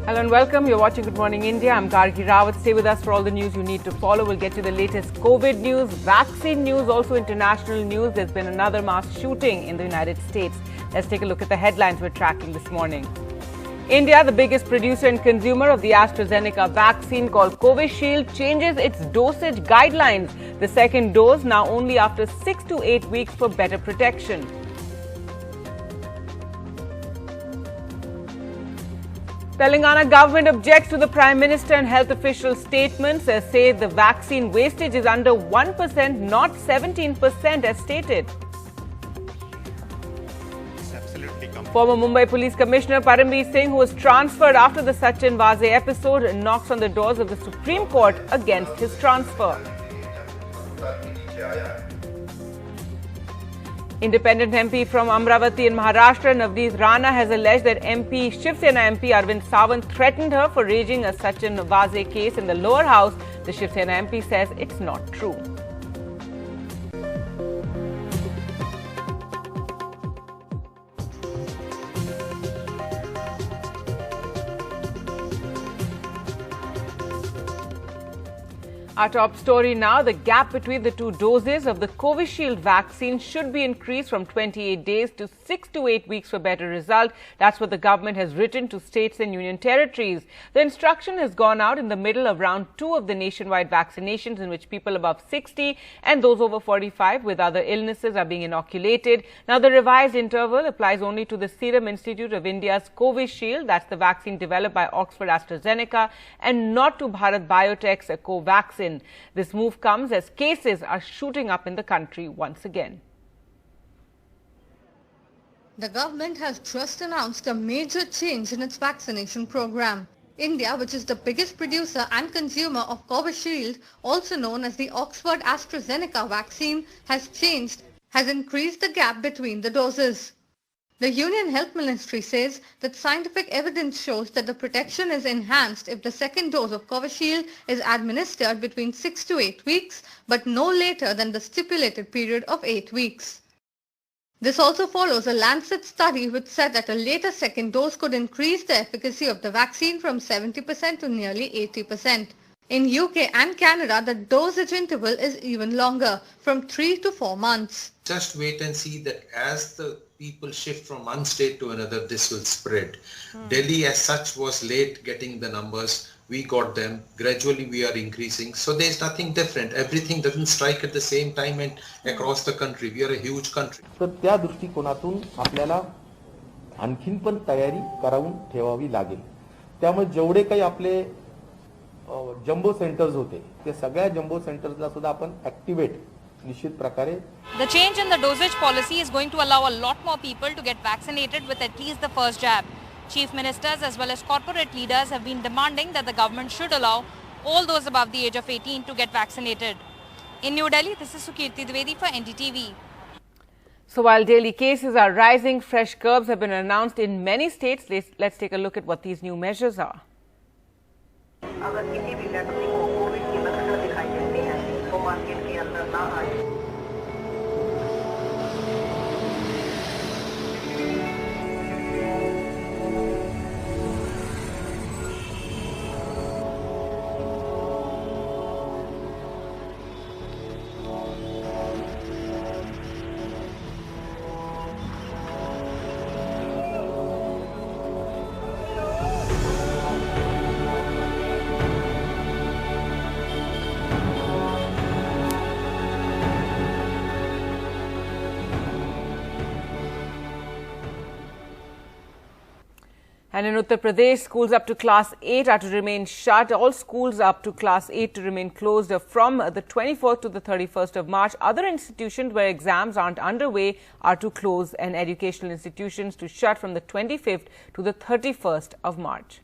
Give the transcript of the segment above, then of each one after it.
Hello and welcome. You're watching Good Morning India. I'm Gargi Rawat. Stay with us for all the news you need to follow. We'll get to the latest COVID news, vaccine news, also international news. There's been another mass shooting in the United States. Let's take a look at the headlines we're tracking this morning. India, the biggest producer and consumer of the AstraZeneca vaccine called Covishield, changes its dosage guidelines. The second dose now only after 6 to 8 weeks for better protection. Telangana government objects to the Prime Minister and health officials' statements. They say the vaccine wastage is under 1%, not 17% as stated. Former Mumbai Police Commissioner Paramveer Singh, who was transferred after the Sachin Vaze episode, knocks on the doors of the Supreme Court against his transfer. Independent MP from Amravati in Maharashtra, Navneet Rana, has alleged that Shiv Sena MP Arvind Sawant threatened her for raising a Sachin Vaze case in the lower house. The Shiv Sena MP says it's not true. Our top story now, the gap between the two doses of the Covishield vaccine should be increased from 28 days to 6 to 8 weeks for better result. That's what the government has written to states and union territories. The instruction has gone out in the middle of round 2 of the nationwide vaccinations, in which people above 60 and those over 45 with other illnesses are being inoculated. Now, the revised interval applies only to the Serum Institute of India's Covishield, that's the vaccine developed by Oxford AstraZeneca, and not to Bharat Biotech's Covaxin. This move comes as cases are shooting up in the country once again. The government has just announced a major change in its vaccination program. India, which is the biggest producer and consumer of Covishield, also known as the Oxford AstraZeneca vaccine, has increased the gap between the doses. The Union Health Ministry says that scientific evidence shows that the protection is enhanced if the second dose of Covishield is administered between 6 to 8 weeks, but no later than the stipulated period of 8 weeks. This also follows a Lancet study which said that a later second dose could increase the efficacy of the vaccine from 70% to nearly 80%. In UK and Canada, the dosage interval is even longer, from 3 to 4 months. Just wait and see that as the people shift from one state to another, this will spread. Delhi as such was late getting the numbers. We got them. Gradually we are increasing. So there's nothing different. Everything doesn't strike at the same time and across the country. We are a huge country. तर त्या दृष्टिकोनातून आपल्याला आणखीन पण तयारी करावून ठेवावी लागेल. त्यामुळे जेवढे काही आपले जम्बो सेंटर्स होते ते सगळ्या जम्बो सेंटर्सला सुद्धा आपण ऍक्टिव्हेट निश्चित प्रकारे. The change in the dosage policy is going to allow a lot more people to get vaccinated with at least the first jab. Chief ministers as well as corporate leaders have been demanding that the government should allow all those above the age of 18 to get vaccinated. In New Delhi, this is Sukirti Dwivedi for NDTV. So while daily cases are rising, fresh curbs have been announced in many states. Let's take a look at what these new measures are. अगर किसी भी व्यक्ति को Covid की लक्षण दिखाई देते हैं तो मार्केट के अंदर ना आए। And in Uttar Pradesh, schools up to class 8 are to remain shut. All schools up to class 8 to remain closed from the 24th to the 31st of March. Other institutions where exams aren't underway are to close, and educational institutions to shut from the 25th to the 31st of March.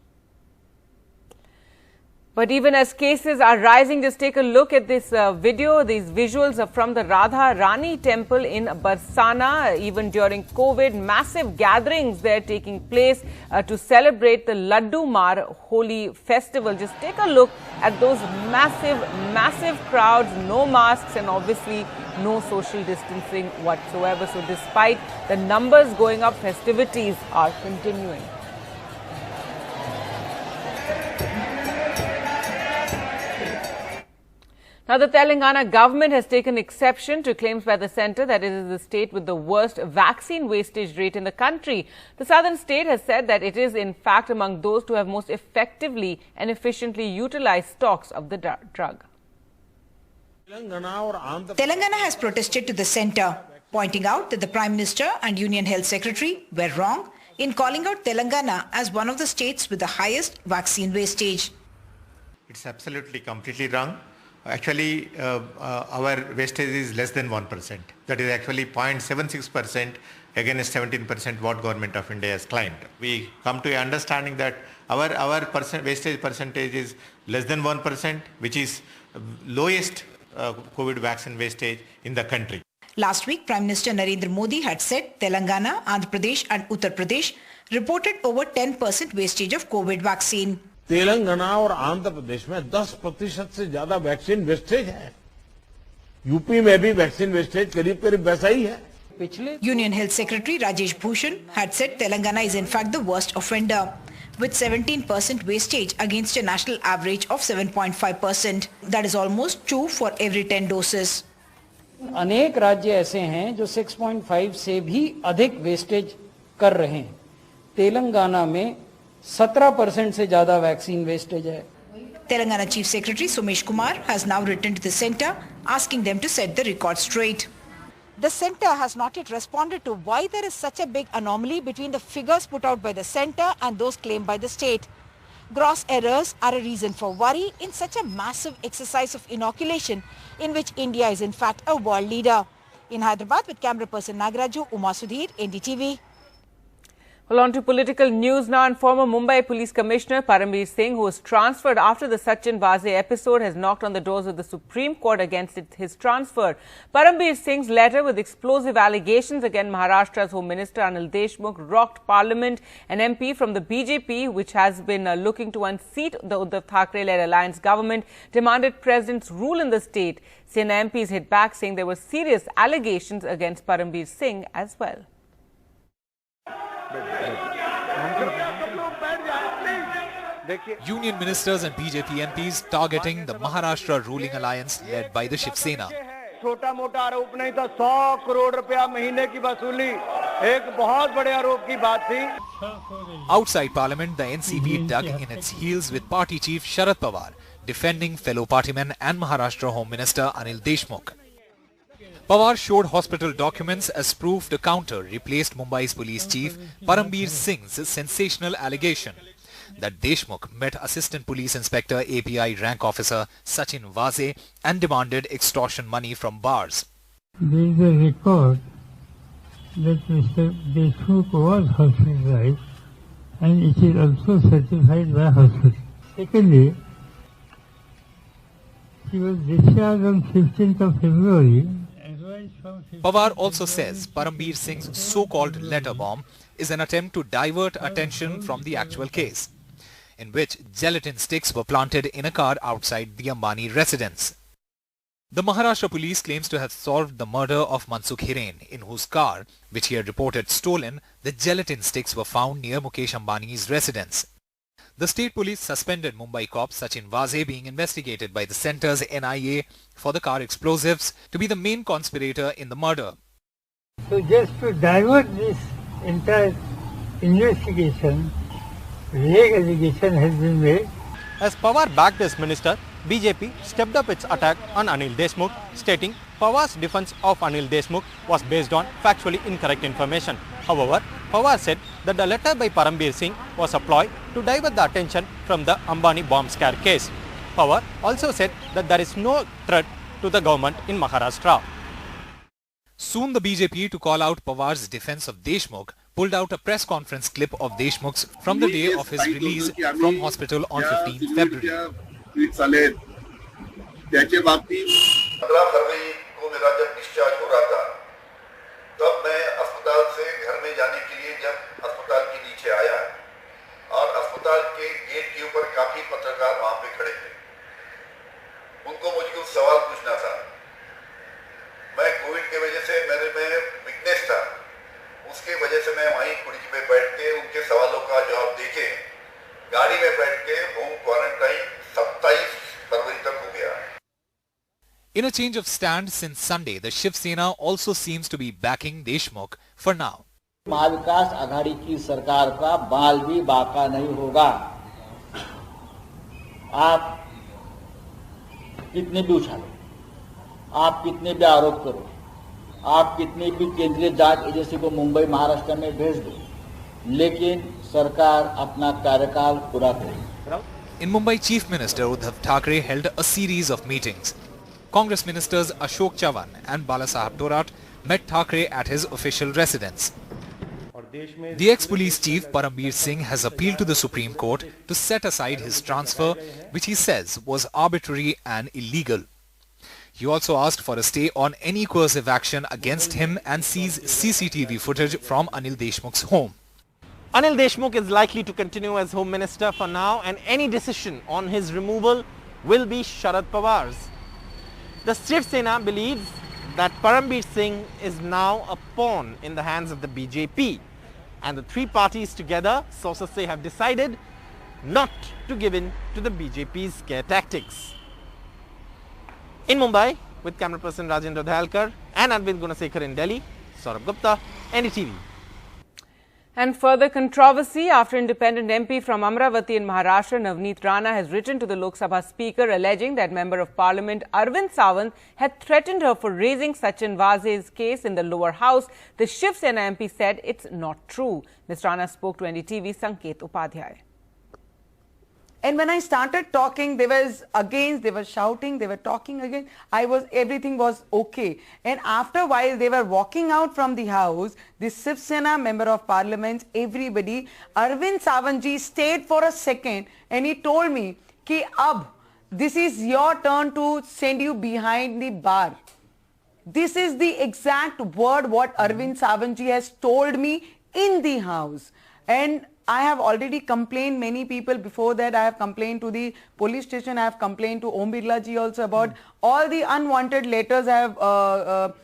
But even as cases are rising, just take a look at this video. These visuals are from the Radha Rani temple in Barsana. Even during COVID, massive gatherings there taking place to celebrate the Laddu Mar Holi festival. Just take a look at those massive crowds, no masks and obviously no social distancing whatsoever. So despite the numbers going up, festivities are continuing. Now, the Telangana government has taken exception to claims by the centre that it is the state with the worst vaccine wastage rate in the country. The southern state has said that it is in fact among those who have most effectively and efficiently utilized stocks of the drug. Telangana has protested to the centre, pointing out that the Prime Minister and Union Health Secretary were wrong in calling out Telangana as one of the states with the highest vaccine wastage. It's absolutely completely wrong. Actually, our wastage is less than 1%. That is actually 0.76% against 17% what Government of India has claimed. We come to an understanding that our wastage percentage is less than 1%, which is lowest COVID vaccine wastage in the country. Last week, Prime Minister Narendra Modi had said Telangana, Andhra Pradesh and Uttar Pradesh reported over 10% wastage of COVID vaccine. Telangana और आंध्र प्रदेश में 10% से ज्यादा vaccine wastage है। UP में भी vaccine wastage करीब वैसा ही है। Union Health Secretary Rajesh Bhushan had said Telangana is in fact the worst offender, with 17% wastage against a national average of 7.5%. That is almost 2 for every 10 doses. अनेक राज्य ऐसे हैं जो 6.5 से भी अधिक वेस्टेज कर रहे हैं। तेलंगाना में 17% से ज्यादा वैक्सीन वेस्टेज है। Telangana Chief Secretary Somesh Kumar has now written to the centre asking them to set the record straight. The centre has not yet responded to why there is such a big anomaly between the figures put out by the centre and those claimed by the state. Gross errors are a reason for worry in such a massive exercise of inoculation in which India is in fact a world leader. In Hyderabad with camera person Nagaraju, Uma Sudhir, NDTV. Well, on to political news now. And former Mumbai Police Commissioner Parambir Singh, who was transferred after the Sachin Vaze episode, has knocked on the doors of the Supreme Court against his transfer. Parambir Singh's letter with explosive allegations against Maharashtra's Home Minister Anil Deshmukh rocked Parliament. An MP from the BJP, which has been looking to unseat the Uddhav Thackeray-led alliance government, demanded President's rule in the state. Sena MPs hit back, saying there were serious allegations against Parambir Singh as well. Union ministers and BJP MPs targeting the Maharashtra ruling alliance led by the Shiv Sena. छोटा मोटा आरोप नहीं था, 100 करोड़ रुपया महीने की वसूली एक बहुत बड़े आरोप की बात थी. Outside Parliament, the NCP dug in its heels with party chief Sharad Pawar defending fellow partyman and Maharashtra Home Minister Anil Deshmukh. Pawar showed hospital documents as proof to counter replaced Mumbai's police chief Parambir Singh's sensational allegation that Deshmukh met Assistant Police Inspector API rank officer Sachin Vaze and demanded extortion money from bars. There is a record that Mr. Deshmukh was hospitalized and it is also certified by hospital. Secondly, he was discharged on 15th of February. Pawar also says Parambir Singh's so-called letter bomb is an attempt to divert attention from the actual case, in which gelatin sticks were planted in a car outside the Ambani residence. The Maharashtra police claims to have solved the murder of Mansukh Hiren, in whose car, which he had reported stolen, the gelatin sticks were found near Mukesh Ambani's residence. The state police suspended Mumbai cop Sachin Vaze, being investigated by the centre's NIA for the car explosives, to be the main conspirator in the murder. So just to divert this entire investigation, vague allegation has been made. As Pawar backed his minister, BJP stepped up its attack on Anil Deshmukh, stating Pawar's defense of Anil Deshmukh was based on factually incorrect information. However, Pawar said that the letter by Parambir Singh was a ploy to divert the attention from the Ambani bomb scare case. Pawar also said that there is no threat to the government in Maharashtra. Soon the BJP, to call out Pawar's defense of Deshmukh, pulled out a press conference clip of Deshmukh's from the day of his release from hospital on 15 February. 15 फरवरी को मेरा जब discharge हो रहा था, तब मैं अस्पताल से घर में जाने के लिए जब अस्पताल के नीचे आया और अस्पताल के गेट के ऊपर काफी पत्रकार वहां पे खड़े थे, उनको मुझे कुछ सवाल पूछना था. मैं कोविड की वजह से मेरे में वीकनेस था, उसके वजह से मैं वहीं कुर्सी पे बैठ के उनके सवालों का जवाब देके गाड़ी में बैठ के होम क्वारंटाइन 27 फरवरी तक हो गया. In a change of stand since Sunday, the Shiv Sena also seems to be backing Deshmukh for now. Mahavikas Aghadi की सरकार का बाल भी बाका नहीं होगा। आप कितने भी उछालो, आप कितने भी आरोप करो, आप कितनी भी केंद्रीय जांच एजेंसी को मुंबई महाराष्ट्र में भेज दो, लेकिन सरकार अपना कार्यकाल पूरा करे। In Mumbai, Chief Minister Uddhav Thackeray held a series of meetings. Congress ministers Ashok Chavan and Balasaheb Thorat met Thackeray at his official residence. The ex-police chief Parambir Singh has appealed to the Supreme Court to set aside his transfer, which he says was arbitrary and illegal. He also asked for a stay on any coercive action against him and seize CCTV footage from Anil Deshmukh's home. Anil Deshmukh is likely to continue as Home Minister for now, and any decision on his removal will be Sharad Pawar's. The Shiv Sena believes that Parambir Singh is now a pawn in the hands of the BJP, and the three parties together, sources say, have decided not to give in to the BJP's scare tactics. In Mumbai, with camera person Rajendra Dhalkar and Arvind Gunasekhar in Delhi, Saurabh Gupta, NDTV. And further controversy after independent MP from Amravati in Maharashtra, Navneet Rana, has written to the Lok Sabha Speaker alleging that Member of Parliament Arvind Sawant had threatened her for raising Sachin Vaze's case in the lower house. The Shiv Sena MP said it's not true. Ms. Rana spoke to NDTV Sanket Upadhyay. And when I started talking, they were shouting, they were talking again. Everything was okay. And after a while, they were walking out from the house. The Shiv Sena Member of Parliament, everybody, Arvind Sawant ji stayed for a second and he told me, ki ab, this is your turn to send you behind the bar. This is the exact word what Arvind Sawant ji has told me in the house. And I have already complained, many people before that, I have complained to the police station, I have complained to Om Birla ji also about all the unwanted letters have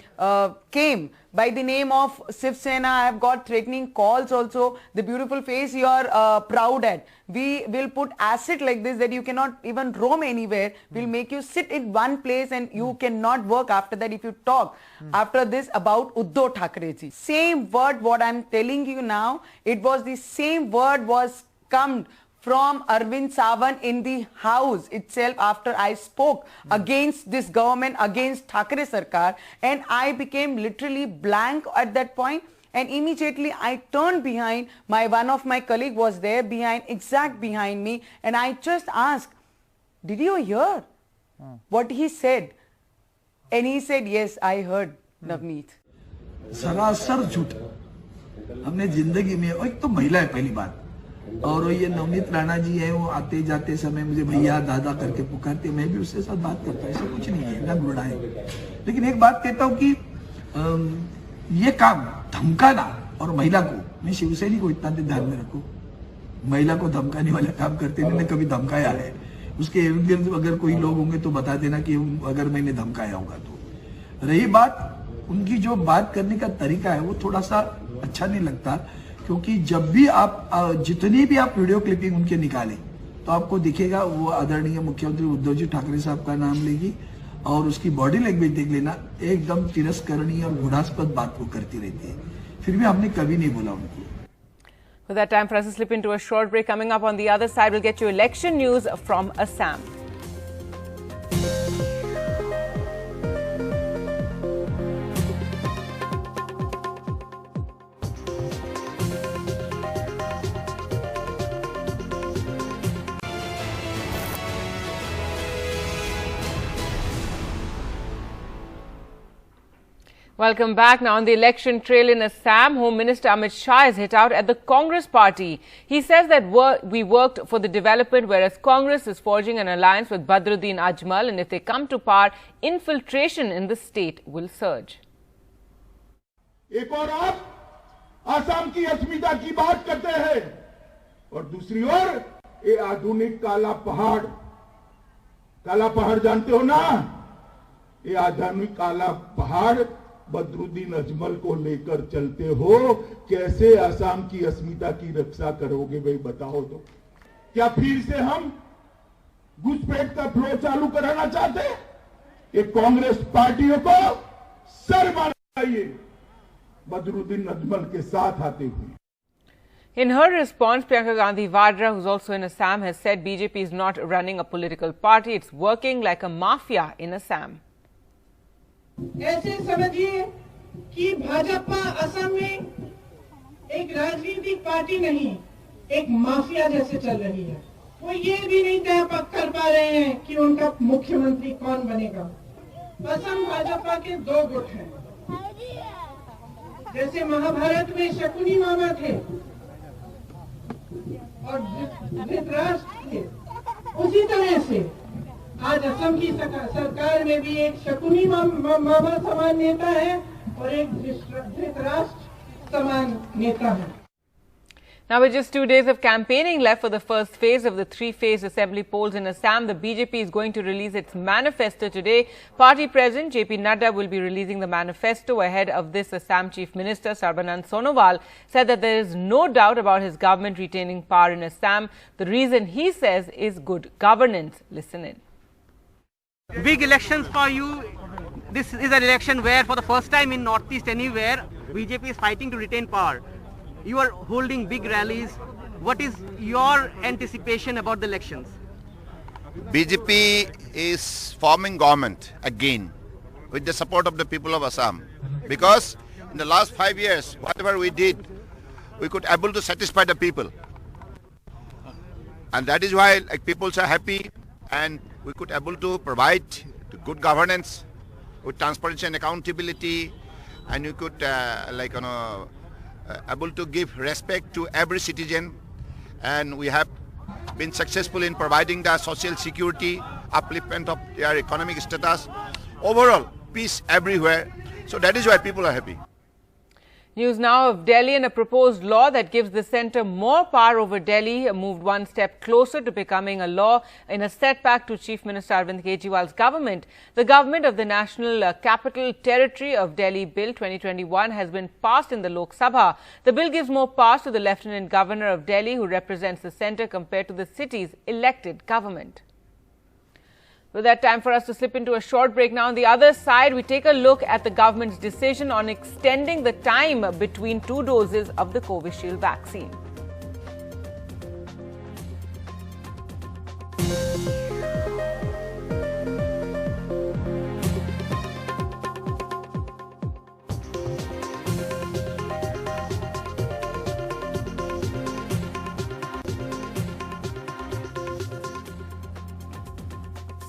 came by the name of Shiv Sena. I have got threatening calls also. The beautiful face you are proud at. We will put acid like this that you cannot even roam anywhere. We'll make you sit in one place and you cannot work after that if you talk after this about Uddhav Thackeray ji. Same word what I'm telling you now, it was the same word was come from Arvind Sawant in the house itself after I spoke against this government, against Thackeray Sarkar, and I became literally blank at that point. And immediately I turned behind, one of my colleague was there exact behind me, and I just asked, did you hear what he said? And he said, yes, I heard, Navneet. सरासर झूठ हमने जिंदगी में, एक तो महिला है पहली बात, और ये नवनीत राणा जी है, वो आते जाते समय मुझे भैया दादा करके पुकारते, मैं भी उसके साथ बात करता, ऐसा कुछ नहीं है, ना गुड़ा है। लेकिन एक बात कहता हूँ कि ये काम धमकाना, और महिला को, मैं शिवसेनी को इतना ध्यान में रखो, महिला को धमकाने वाला काम करते नहीं, मैंने कभी धमकाया है, उसके इर्द अगर कोई लोग होंगे तो बता देना कि अगर मैंने धमकाया होगा तो। रही बात उनकी जो बात करने का तरीका है वो थोड़ा सा अच्छा नहीं लगता, क्योंकि जब भी आप जितनी भी आप वीडियो क्लिपिंग उनके निकालें तो आपको दिखेगा वो आदरणीय मुख्यमंत्री उद्धव जी ठाकरे साहब का नाम लेगी, और उसकी बॉडी लैंग्वेज देख लेना, एकदम तिरस्करणीय और घृणास्पद बात वो करती रहती है, फिर भी हमने कभी नहीं बोला उनको। For that time for us to slip into a short break. Coming up on the other side, we'll get you election news from Assam. Welcome back. Now on the election trail in Assam, Home Minister Amit Shah is hit out at the Congress party. He says that we worked for the development, whereas Congress is forging an alliance with Badruddin Ajmal, and if they come to power, infiltration in the state will surge. एक और आप आसाम की अस्मिता की बात करते हैं, और दूसरी ओर ये आधुनिक काला पहाड़ जानते हो ना, ये आधुनिक काला पहाड़ बदरुद्दीन अजमल को लेकर चलते हो, कैसे आसाम की अस्मिता की रक्षा करोगे भाई बताओ तो। क्या फिर से हम घुसपैठ का फ्लो चालू कराना चाहते हैं? ये कांग्रेस पार्टियों को सर बनाइए बदरुद्दीन अजमल के साथ आते हुए। In her response, Priyanka Gandhi Vadra, who's also in Assam, has said BJP is not running a political party. It's working like a mafia in Assam. ऐसे समझिए कि भाजपा असम में एक राजनीतिक पार्टी नहीं, एक माफिया जैसे चल रही है। वो ये भी नहीं तय कर पा रहे हैं कि उनका मुख्यमंत्री कौन बनेगा। असम भाजपा के दो गुट हैं। जैसे महाभारत में शकुनी मामा थे और धृतराष्ट्र थे, उसी तरह से आज असम की सरकार में भी एक शकुनी मामा समान नेता है और एक धृतराष्ट्र समान नेता है। Now, with just 2 days of campaigning left for the first phase of the 3-phase assembly polls in Assam, the BJP is going to release its manifesto today. Party President JP Nadda will be releasing the manifesto ahead of this. Assam Chief Minister Sarbanand Sonowal said that there is no doubt about his government retaining power in Assam. The reason, he says, is good governance. Listen in. Big elections for you. This is an election where for the first time in Northeast anywhere, BJP is fighting to retain power. You are holding big rallies. What is your anticipation about the elections? BJP is forming government again with the support of the people of Assam. Because in the last 5 years, whatever we did, we could able to satisfy the people. And that is why people are happy and we could able to provide good governance with transparency and accountability, and we could able to give respect to every citizen, and we have been successful in providing the social security, upliftment of their economic status, overall peace everywhere. So that is why people are happy. News now of Delhi and a proposed law that gives the centre more power over Delhi moved one step closer to becoming a law in a setback to Chief Minister Arvind Kejriwal's government. The government of the National Capital Territory of Delhi Bill 2021 has been passed in the Lok Sabha. The bill gives more powers to the Lieutenant Governor of Delhi, who represents the centre, compared to the city's elected government. With that, time for us to slip into a short break. Now, on the other side, we take a look at the government's decision on extending the time between 2 doses of the Covishield vaccine.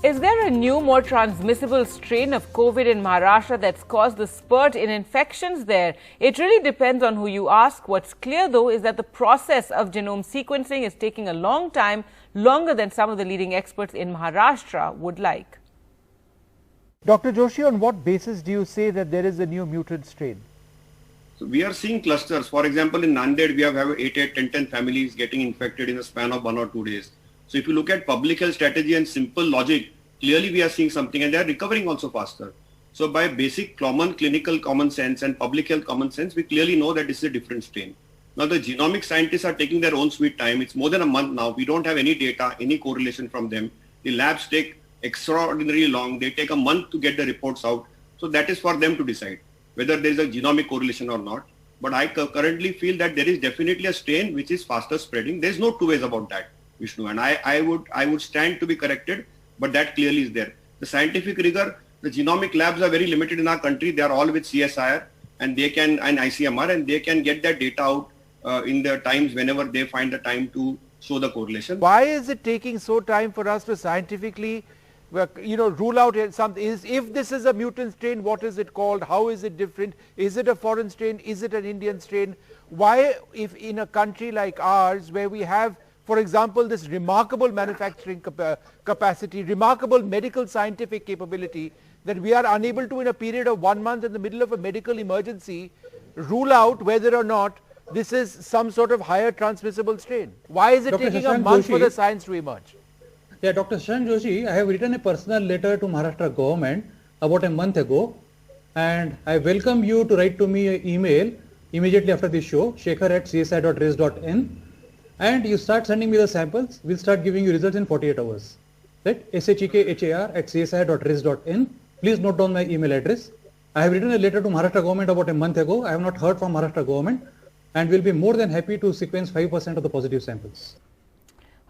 Is there a new, more transmissible strain of COVID in Maharashtra that's caused the spurt in infections there? It really depends on who you ask. What's clear, though, is that the process of genome sequencing is taking a long time, longer than some of the leading experts in Maharashtra would like. Dr. Joshi, on what basis do you say that there is a new mutant strain? So we are seeing clusters. For example, in Nanded, we have 8, 10 families getting infected in a span of 1 or 2 days. So if you look at public health strategy and simple logic, clearly we are seeing something, and they are recovering also faster. So by basic common clinical common sense and public health common sense, we clearly know that this is a different strain. Now the genomic scientists are taking their own sweet time. It's more than a month now. We don't have any data, any correlation from them. The labs take extraordinarily long. They take a month to get the reports out. So that is for them to decide whether there is a genomic correlation or not. But I currently feel that there is definitely a strain which is faster spreading. There is no two ways about that, Vishnu. And I would stand to be corrected, but that clearly is there. The scientific rigor, the genomic labs are very limited in our country. They are all with CSIR and they can, and ICMR, and they can get that data out in the times whenever they find the time to show the correlation. Why is it taking so time for us to scientifically, rule out something? If this is a mutant strain, what is it called? How is it different? Is it a foreign strain? Is it an Indian strain? Why, if in a country like ours, where we have, for example, this remarkable manufacturing capacity, remarkable medical scientific capability, that we are unable to, in a period of 1 month in the middle of a medical emergency, rule out whether or not this is some sort of higher transmissible strain? Why is it Dr. taking Shashank a month Joshi, for the science to emerge? Yeah, Dr. Shashank Joshi, I have written a personal letter to Maharashtra government about a month ago, and I welcome you to write to me an email immediately after this show, shekhar@csi.res.in, and you start sending me the samples. We'll start giving you results in 48 hours. Right? shekhar@csi.res.in. Please note down my email address. I have written a letter to Maharashtra government about a month ago. I have not heard from Maharashtra government and will be more than happy to sequence 5% of the positive samples.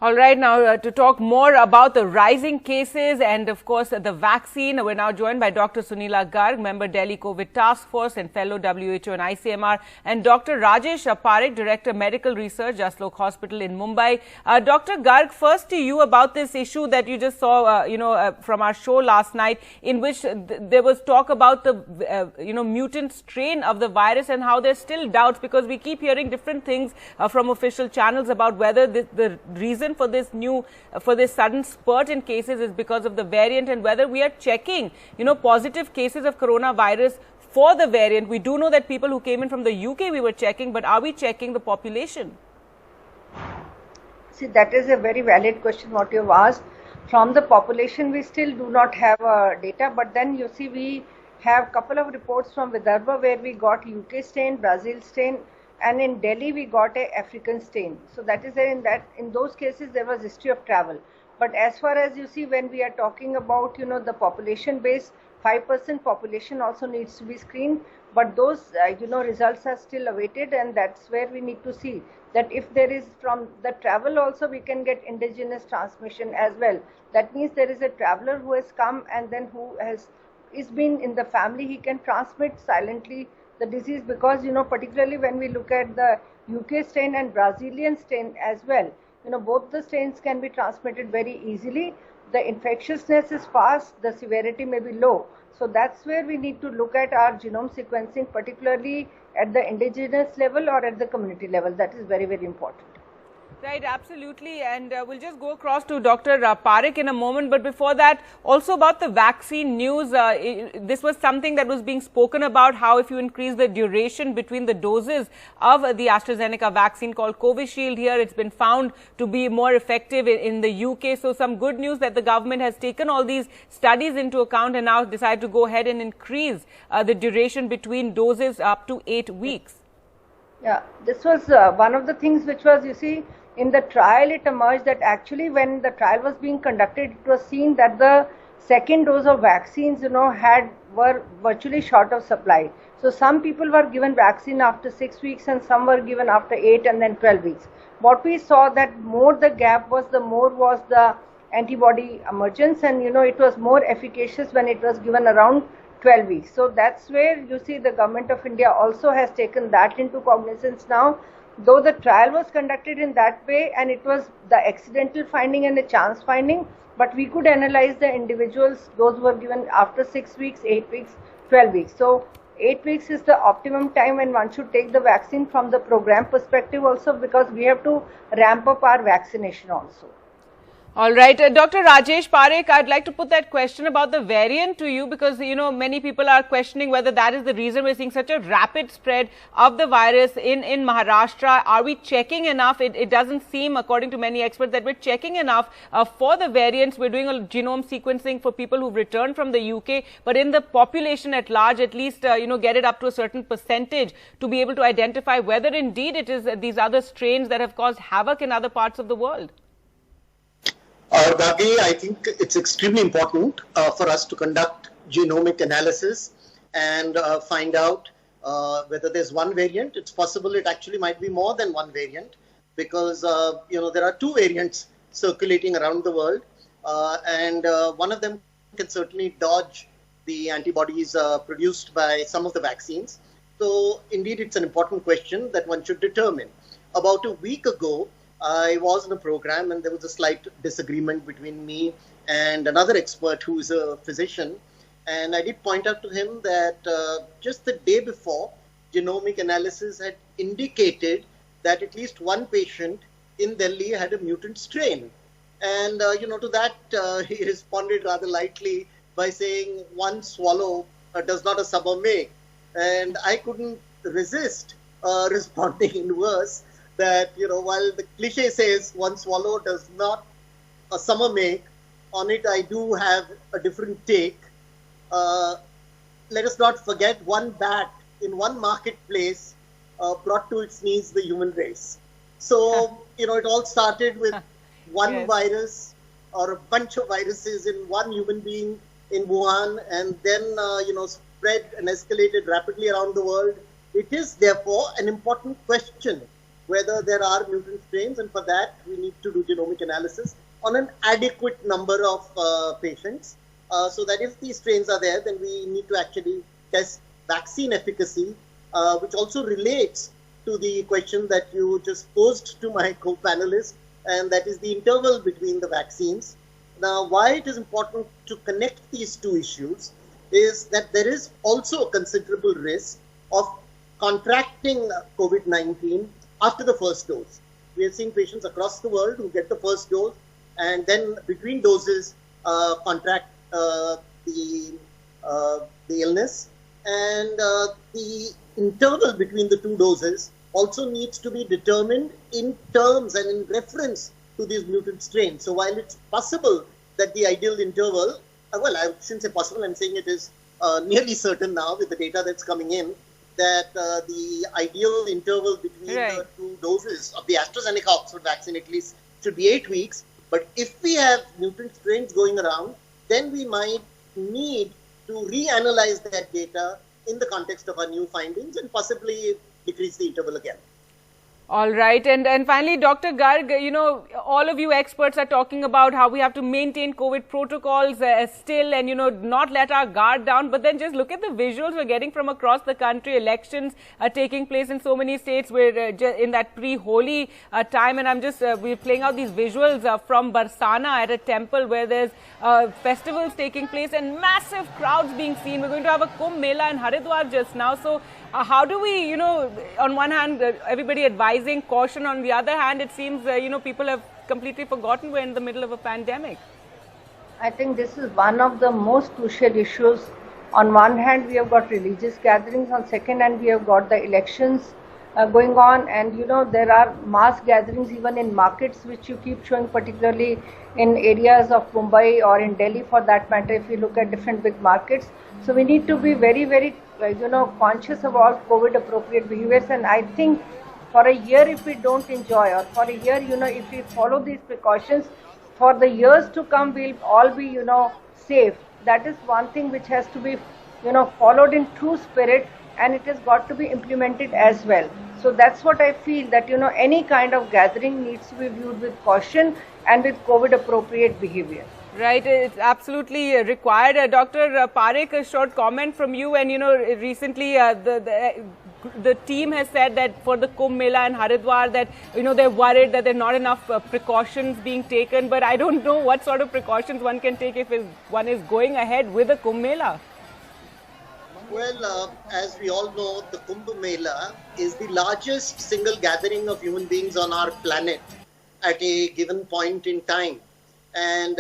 All right, now to talk more about the rising cases and of course the vaccine, we're now joined by Dr. Sunila Garg, member Delhi COVID Task Force and fellow WHO and ICMR, and Dr. Rajesh Parekh, Director Medical Research, Jaslok Hospital in Mumbai. Dr. Garg, first to you about this issue that you just saw, from our show last night, in which there was talk about the, mutant strain of the virus and how there's still doubts because we keep hearing different things from official channels about whether the reason for this sudden spurt in cases is because of the variant and whether we are checking, positive cases of coronavirus for the variant. We do know that people who came in from the UK we were checking, but are we checking the population? See, that is a very valid question what you have asked. From the population, we still do not have data, but then you see we have couple of reports from Vidarbha where we got UK strain, Brazil strain, and in Delhi we got a African strain. So that is in those cases there was history of travel. But as far as you see, when we are talking about the population base, 5% population also needs to be screened. But those results are still awaited, and that's where we need to see that if there is from the travel also we can get indigenous transmission as well. That means there is a traveler who has come and then who is been in the family, he can transmit silently the disease, because particularly when we look at the UK strain and Brazilian strain as well, both the strains can be transmitted very easily. The infectiousness is fast, the severity may be low. So that's where we need to look at our genome sequencing, particularly at the indigenous level or at the community level. That is very, very important. Right, absolutely. And we'll just go across to Dr. Parekh in a moment. But before that, also about the vaccine news, this was something that was being spoken about, how if you increase the duration between the doses of the AstraZeneca vaccine called Covishield here, it's been found to be more effective in the UK. So some good news that the government has taken all these studies into account and now decided to go ahead and increase the duration between doses up to 8 weeks. Yeah, this was one of the things which was, you see, in the trial it emerged that actually when the trial was being conducted, it was seen that the second dose of vaccines, were virtually short of supply. So some people were given vaccine after 6 weeks and some were given after 8 and then 12 weeks. What we saw that more the gap was, the more was the antibody emergence, and it was more efficacious when it was given around 12 weeks. So that's where you see the government of India also has taken that into cognizance now. Though the trial was conducted in that way and it was the accidental finding and a chance finding, but we could analyze the individuals, those were given after 6 weeks, 8 weeks, 12 weeks. So 8 weeks is the optimum time when one should take the vaccine from the program perspective also, because we have to ramp up our vaccination also. All right. Dr. Rajesh Parekh, I'd like to put that question about the variant to you because, many people are questioning whether that is the reason we're seeing such a rapid spread of the virus in Maharashtra. Are we checking enough? It doesn't seem, according to many experts, that we're checking enough for the variants. We're doing a genome sequencing for people who've returned from the UK, but in the population at large, at least, get it up to a certain percentage to be able to identify whether indeed it is these other strains that have caused havoc in other parts of the world. Gargi, I think it's extremely important for us to conduct genomic analysis and find out whether there's one variant. It's possible it actually might be more than one variant because, there are two variants circulating around the world and one of them can certainly dodge the antibodies produced by some of the vaccines. So indeed, it's an important question that one should determine. About a week ago, I was in a program and there was a slight disagreement between me and another expert who is a physician. And I did point out to him that just the day before, genomic analysis had indicated that at least one patient in Delhi had a mutant strain. And, to that, he responded rather lightly by saying one swallow does not a summer make. And I couldn't resist responding in verse that, while the cliche says one swallow does not a summer make, on it I do have a different take. Let us not forget one bat in one marketplace brought to its knees the human race. So, it all started with one virus or a bunch of viruses in one human being in Wuhan and then, spread and escalated rapidly around the world. It is therefore an important question whether there are mutant strains, and for that we need to do genomic analysis on an adequate number of patients, so that if these strains are there, then we need to actually test vaccine efficacy, which also relates to the question that you just posed to my co-panelist, and that is the interval between the vaccines. Now, why it is important to connect these two issues is that there is also a considerable risk of contracting COVID-19 after the first dose. We are seeing patients across the world who get the first dose and then between doses contract the illness, and the interval between the two doses also needs to be determined in terms and in reference to these mutant strains. So while it's possible that the ideal interval, well, I shouldn't say possible, I'm saying it is nearly certain now with the data that's coming in, that the ideal interval between the two doses of the AstraZeneca Oxford vaccine at least should be 8 weeks. But if we have mutant strains going around, then we might need to reanalyze that data in the context of our new findings and possibly decrease the interval again. All right. And finally, Dr. Garg, all of you experts are talking about how we have to maintain COVID protocols still and, not let our guard down. But then just look at the visuals we're getting from across the country. Elections are taking place in so many states. We're in that pre-Holi time. And we're playing out these visuals from Barsana at a temple where there's festivals taking place and massive crowds being seen. We're going to have a Kumbh Mela in Haridwar just now. So how do we, on one hand, everybody advising caution. On the other hand, it seems, people have completely forgotten we're in the middle of a pandemic. I think this is one of the most crucial issues. On one hand, we have got religious gatherings. On second hand, we have got the elections going on. And, there are mass gatherings even in markets, which you keep showing, particularly in areas of Mumbai or in Delhi for that matter, if you look at different big markets. So we need to be very, very, conscious about COVID appropriate behaviors. And I think for a year, if we don't enjoy, or for a year, if we follow these precautions, for the years to come, we'll all be, safe. That is one thing which has to be, followed in true spirit, and it has got to be implemented as well. So that's what I feel, that, any kind of gathering needs to be viewed with caution and with COVID appropriate behavior. Right, it's absolutely required. Dr. Parekh, a short comment from you. And, recently the team has said that for the Kumbh Mela in Haridwar that, they're worried that there are not enough precautions being taken. But I don't know what sort of precautions one can take if one is going ahead with a Kumbh Mela. Well, as we all know, the Kumbh Mela is the largest single gathering of human beings on our planet at a given point in time. And,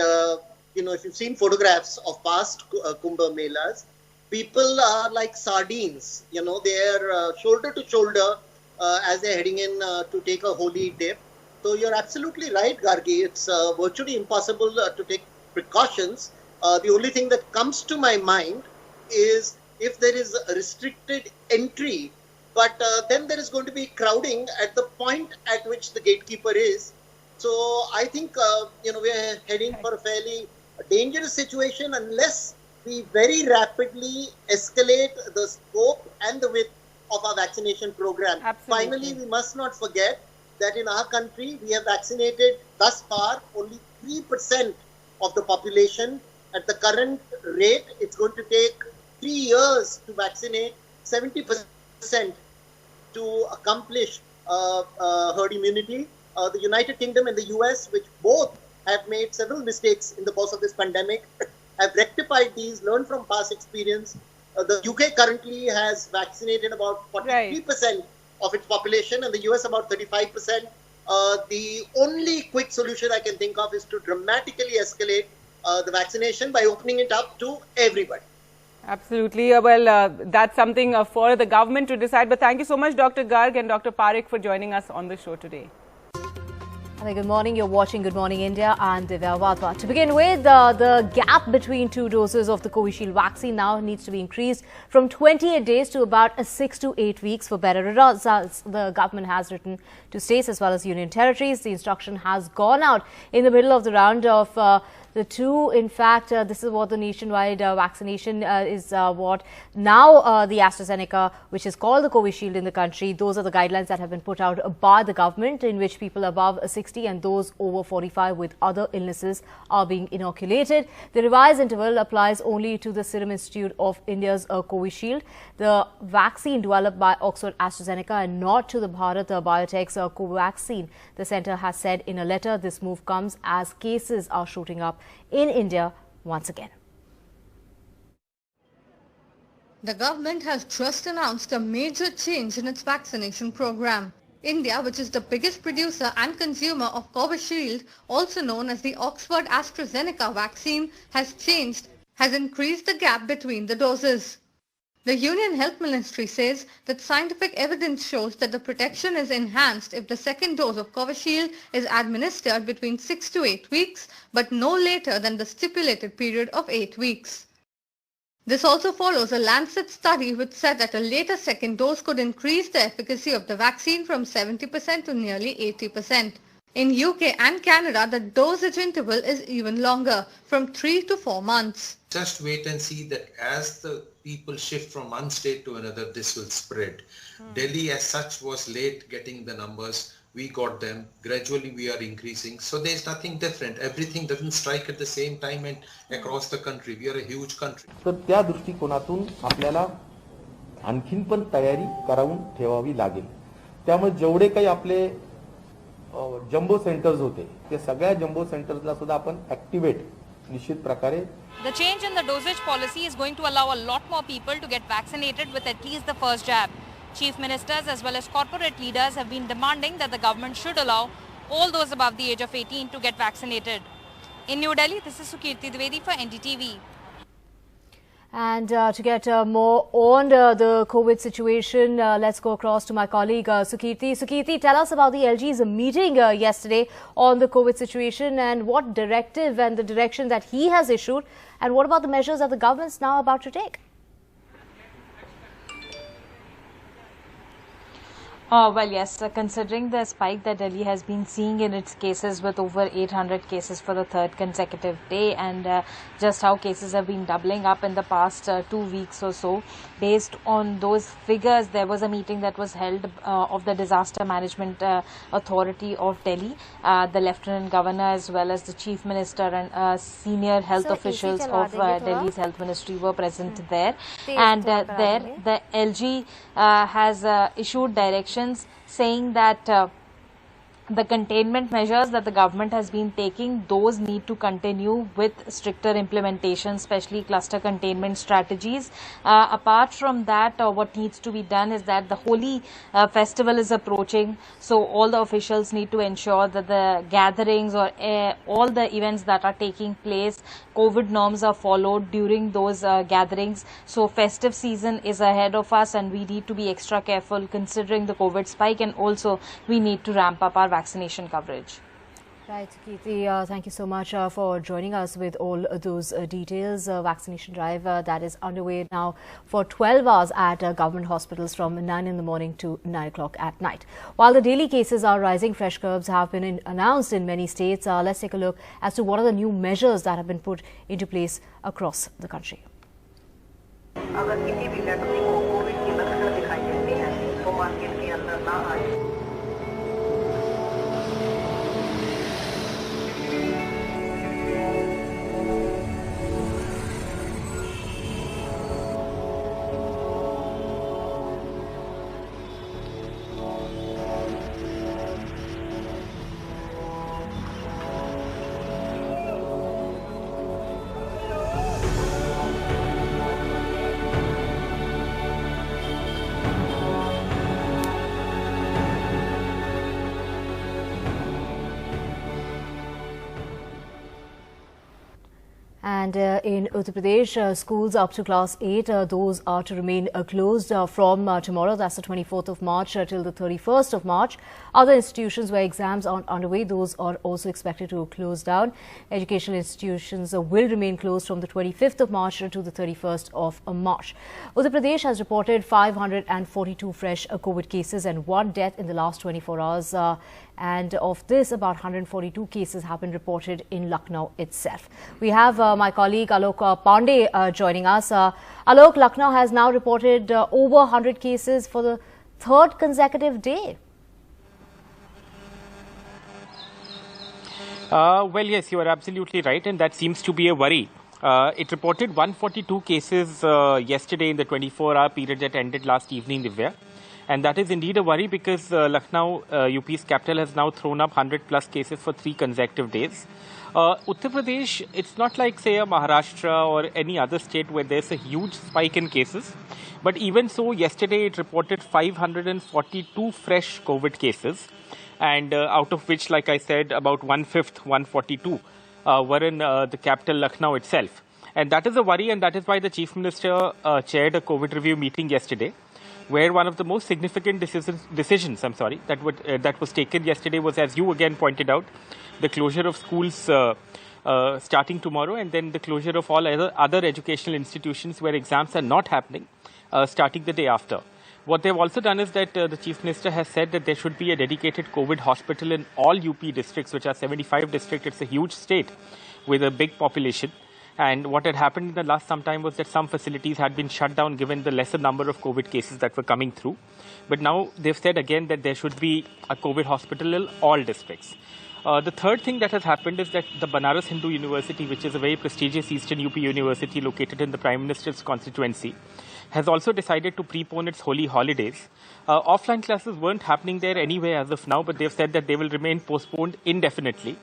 if you've seen photographs of past Kumbh Melas, people are like sardines, they're shoulder to shoulder as they're heading in to take a holy dip. So you're absolutely right, Gargi. It's virtually impossible to take precautions. The only thing that comes to my mind is if there is a restricted entry, but then there is going to be crowding at the point at which the gatekeeper is. So I think, we're heading for a fairly dangerous situation unless we very rapidly escalate the scope and the width of our vaccination program. Absolutely. Finally, we must not forget that in our country, we have vaccinated thus far only 3% of the population. At the current rate, it's going to take 3 years to vaccinate 70% to accomplish herd immunity. The United Kingdom and the US, which both have made several mistakes in the course of this pandemic, have rectified these, learned from past experience. The UK currently has vaccinated about 43% of its population, and the US about 35%. The only quick solution I can think of is to dramatically escalate the vaccination by opening it up to everybody. Absolutely. Well, that's something for the government to decide. But thank you so much, Dr. Garg and Dr. Parekh, for joining us on the show today. Good morning. You're watching Good Morning India and Divya Wadhwa. To begin with, the gap between two doses of the Covishield vaccine now needs to be increased from 28 days to about 6 to 8 weeks for better results. The government has written to states as well as union territories. The instruction has gone out in the middle of the round of The two, in fact, this is what the nationwide vaccination is what now the AstraZeneca, which is called the Covishield in the country, those are the guidelines that have been put out by the government, in which people above 60 and those over 45 with other illnesses are being inoculated. The revised interval applies only to the Serum Institute of India's Covishield, the vaccine developed by Oxford AstraZeneca, and not to the Bharat Biotech's Covaxin. The centre has said in a letter this move comes as cases are shooting up in India once again. The government has just announced a major change in its vaccination program. India, which is the biggest producer and consumer of Covishield, also known as the Oxford AstraZeneca vaccine, has increased the gap between the doses. The Union Health Ministry says that scientific evidence shows that the protection is enhanced if the second dose of Covishield is administered between 6 to 8 weeks, but no later than the stipulated period of 8 weeks. This also follows a Lancet study which said that a later second dose could increase the efficacy of the vaccine from 70% to nearly 80%. In UK and Canada, the dosage interval is even longer, from 3 to 4 months. Just wait and see that as the people shift from one state to another, this will spread. Delhi as such was late getting the numbers. We got them. Gradually we are increasing. So there's nothing different. Everything doesn't strike at the same time and across the country. We are a huge country. तर त्या दृष्टिकोनातून आपल्याला आणखीन पण तयारी करावून ठेवावी लागेल. त्यामुळे जेवढे काही आपले जम्बो सेंटर्स होते ते सगळ्या जम्बो सेंटर्सला सुद्धा आपण ऍक्टिव्हेट निश्चित प्रकारे. The change in the dosage policy is going to allow a lot more people to get vaccinated with at least the first jab. Chief ministers as well as corporate leaders have been demanding that the government should allow all those above the age of 18 to get vaccinated. In New Delhi, this is Sukirti Dwivedi for NDTV. And to get more on the COVID situation, let's go across to my colleague Sukirti. Sukirti, tell us about the LG's meeting yesterday on the COVID situation and what directive and the direction that he has issued, and what about the measures that the government's now about to take? Well, yes, considering the spike that Delhi has been seeing in its cases with over 800 cases for the third consecutive day, and just how cases have been doubling up in the past 2 weeks or so, based on those figures, there was a meeting that was held of the Disaster Management Authority of Delhi. The Lieutenant Governor as well as the Chief Minister and senior health officials of Delhi's Health Ministry were present there. And there the LG has issued directions saying that the containment measures that the government has been taking, those need to continue with stricter implementation, especially cluster containment strategies. Apart from that, what needs to be done is that the Holi festival is approaching, so all the officials need to ensure that the gatherings or all the events that are taking place, COVID norms are followed during those gatherings. So festive season is ahead of us and we need to be extra careful considering the COVID spike, and also we need to ramp up our vaccination coverage. Right, Kirti, thank you so much for joining us with all those details. Vaccination drive that is underway now for 12 hours at government hospitals from 9 in the morning to 9 o'clock at night. While the daily cases are rising, fresh curbs have been announced in many states. Let's take a look as to what are the new measures that have been put into place across the country. अगर किसी भी व्यक्ति को Covid की लक्षण दिखाई देते हैं तो मार्केट के अंदर ना आए। And in Uttar Pradesh, schools up to class 8, those are to remain closed from tomorrow, that's the 24th of March till the 31st of March. Other institutions where exams are underway, those are also expected to close down. Educational institutions will remain closed from the 25th of March to the 31st of March. Uttar Pradesh has reported 542 fresh COVID cases and 1 death in the last 24 hours. And of this, about 142 cases have been reported in Lucknow itself. We have my colleague Alok Pandey joining us. Alok, Lucknow has now reported over 100 cases for the 3rd consecutive day. Well, yes, you are absolutely right, and that seems to be a worry. It reported 142 cases yesterday in the 24-hour period that ended last evening, Divya. And that is indeed a worry because Lucknow, UP's capital, has now thrown up 100+ cases for 3 consecutive days. Uttar Pradesh, it's not like, say, a Maharashtra or any other state where there's a huge spike in cases. But even so, yesterday it reported 542 fresh COVID cases. And out of which, like I said, about 1/5, 142, were in the capital, Lucknow itself. And that is a worry, and that is why the Chief Minister chaired a COVID review meeting yesterday, where one of the most significant decisions that was taken yesterday was, as you again pointed out, the closure of schools starting tomorrow, and then the closure of all other educational institutions where exams are not happening starting the day after. What they've also done is that the Chief Minister has said that there should be a dedicated COVID hospital in all UP districts, which are 75 districts. It's a huge state with a big population. And what had happened in the last some time was that some facilities had been shut down given the lesser number of COVID cases that were coming through. But now they've said again that there should be a COVID hospital in all districts. The third thing that has happened is that the Banaras Hindu University, which is a very prestigious Eastern UP university located in the Prime Minister's constituency, has also decided to prepone its Holi holidays. Offline classes weren't happening there anyway as of now, but they've said that they will remain postponed indefinitely.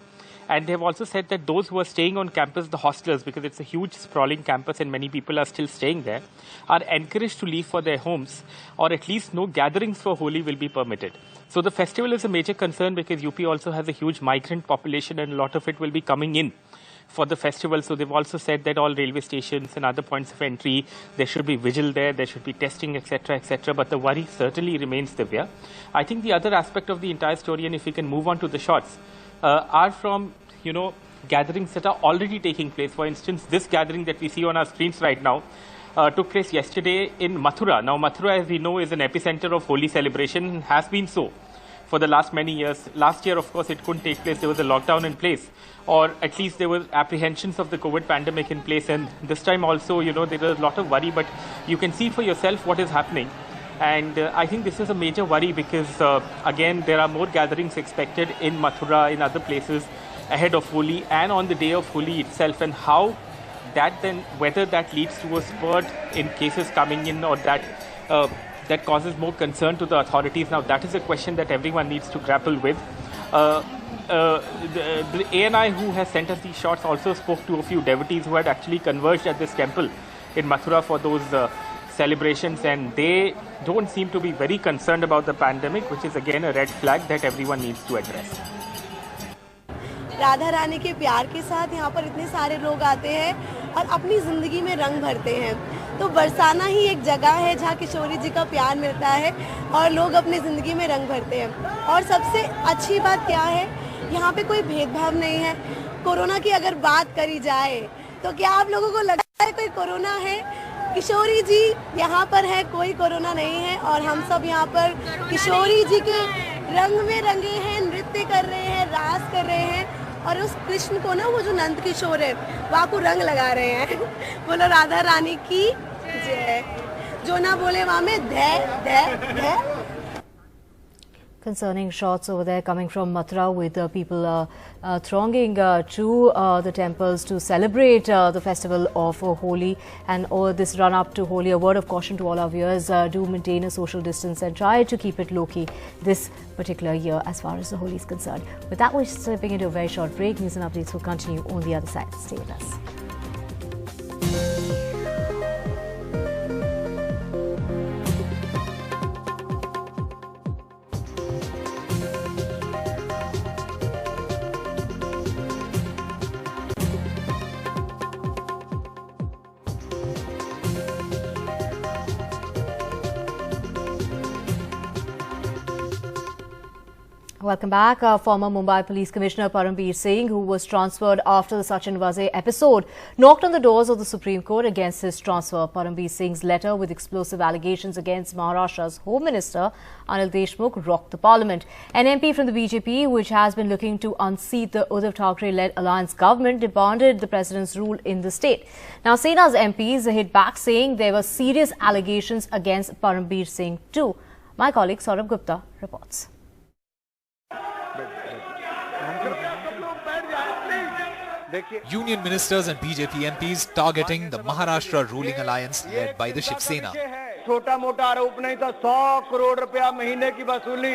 And they've also said that those who are staying on campus, the hostelers, because it's a huge sprawling campus and many people are still staying there, are encouraged to leave for their homes, or at least no gatherings for Holi will be permitted. So the festival is a major concern because UP also has a huge migrant population and a lot of it will be coming in for the festival. So they've also said that all railway stations and other points of entry, there should be vigil there should be testing, etc., etc. But the worry certainly remains, Divya. I think the other aspect of the entire story, and if we can move on to the shots, are from, gatherings that are already taking place. For instance, this gathering that we see on our screens right now took place yesterday in Mathura. Now, Mathura, as we know, is an epicenter of Holi celebration, has been so for the last many years. Last year, of course, it couldn't take place. There was a lockdown in place, or at least there were apprehensions of the COVID pandemic in place. And this time also, there is a lot of worry, but you can see for yourself what is happening. And I think this is a major worry because, again, there are more gatherings expected in Mathura, in other places ahead of Holi and on the day of Holi itself, and how that then, whether that leads to a spurt in cases coming in or that causes more concern to the authorities. Now, that is a question that everyone needs to grapple with. The ANI who has sent us these shots also spoke to a few devotees who had actually converged at this temple in Mathura for those celebrations, and they don't seem to be very concerned about the pandemic, which is again a red flag that everyone needs to address. Radha Rani के प्यार के साथ यहाँ पर इतने सारे लोग आते हैं और अपनी ज़िंदगी में रंग भरते हैं। तो बरसाना ही एक जगह है जहाँ किशोरी जी का प्यार मिलता है और लोग अपनी ज़िंदगी में रंग भरते हैं। और सबसे अच्छी बात क्या है, यहाँ पे कोई भेदभाव नहीं है। कोरोना की अगर बात करी जाए तो क्या आप लोगों को लगता है कोई कोरोना है? किशोरी जी यहाँ पर है, कोई कोरोना नहीं है। और हम सब यहाँ पर किशोरी जी के रंग में रंगे हैं, नृत्य कर रहे हैं, रास कर रहे हैं और उस कृष्ण को ना, वो जो नंद किशोर है, वहाँ को रंग लगा रहे हैं। बोलो राधा रानी की जय। जो ना बोले वहाँ में धै धै धै। Concerning shots over there coming from Mathura with people thronging to the temples to celebrate the festival of Holi and all this run up to Holi. A word of caution to all our viewers, do maintain a social distance and try to keep it low-key this particular year as far as the Holi is concerned. With that, we're slipping into a very short break. News and updates will continue on the other side. Stay with us. Welcome back. Former Mumbai Police Commissioner Parambir Singh, who was transferred after the Sachin Vaze episode, knocked on the doors of the Supreme Court against his transfer. Parambir Singh's letter with explosive allegations against Maharashtra's Home Minister Anil Deshmukh rocked the parliament. An MP from the BJP, which has been looking to unseat the Uddhav Thackeray-led alliance government, demanded the president's rule in the state. Now, Sena's MPs hit back, saying there were serious allegations against Parambir Singh too. My colleague Saurabh Gupta reports. Union ministers and BJP MPs targeting the Maharashtra ruling alliance led by the Shiv Sena. छोटा मोटा आरोप नहीं था, 100 करोड़ रुपया महीने की वसूली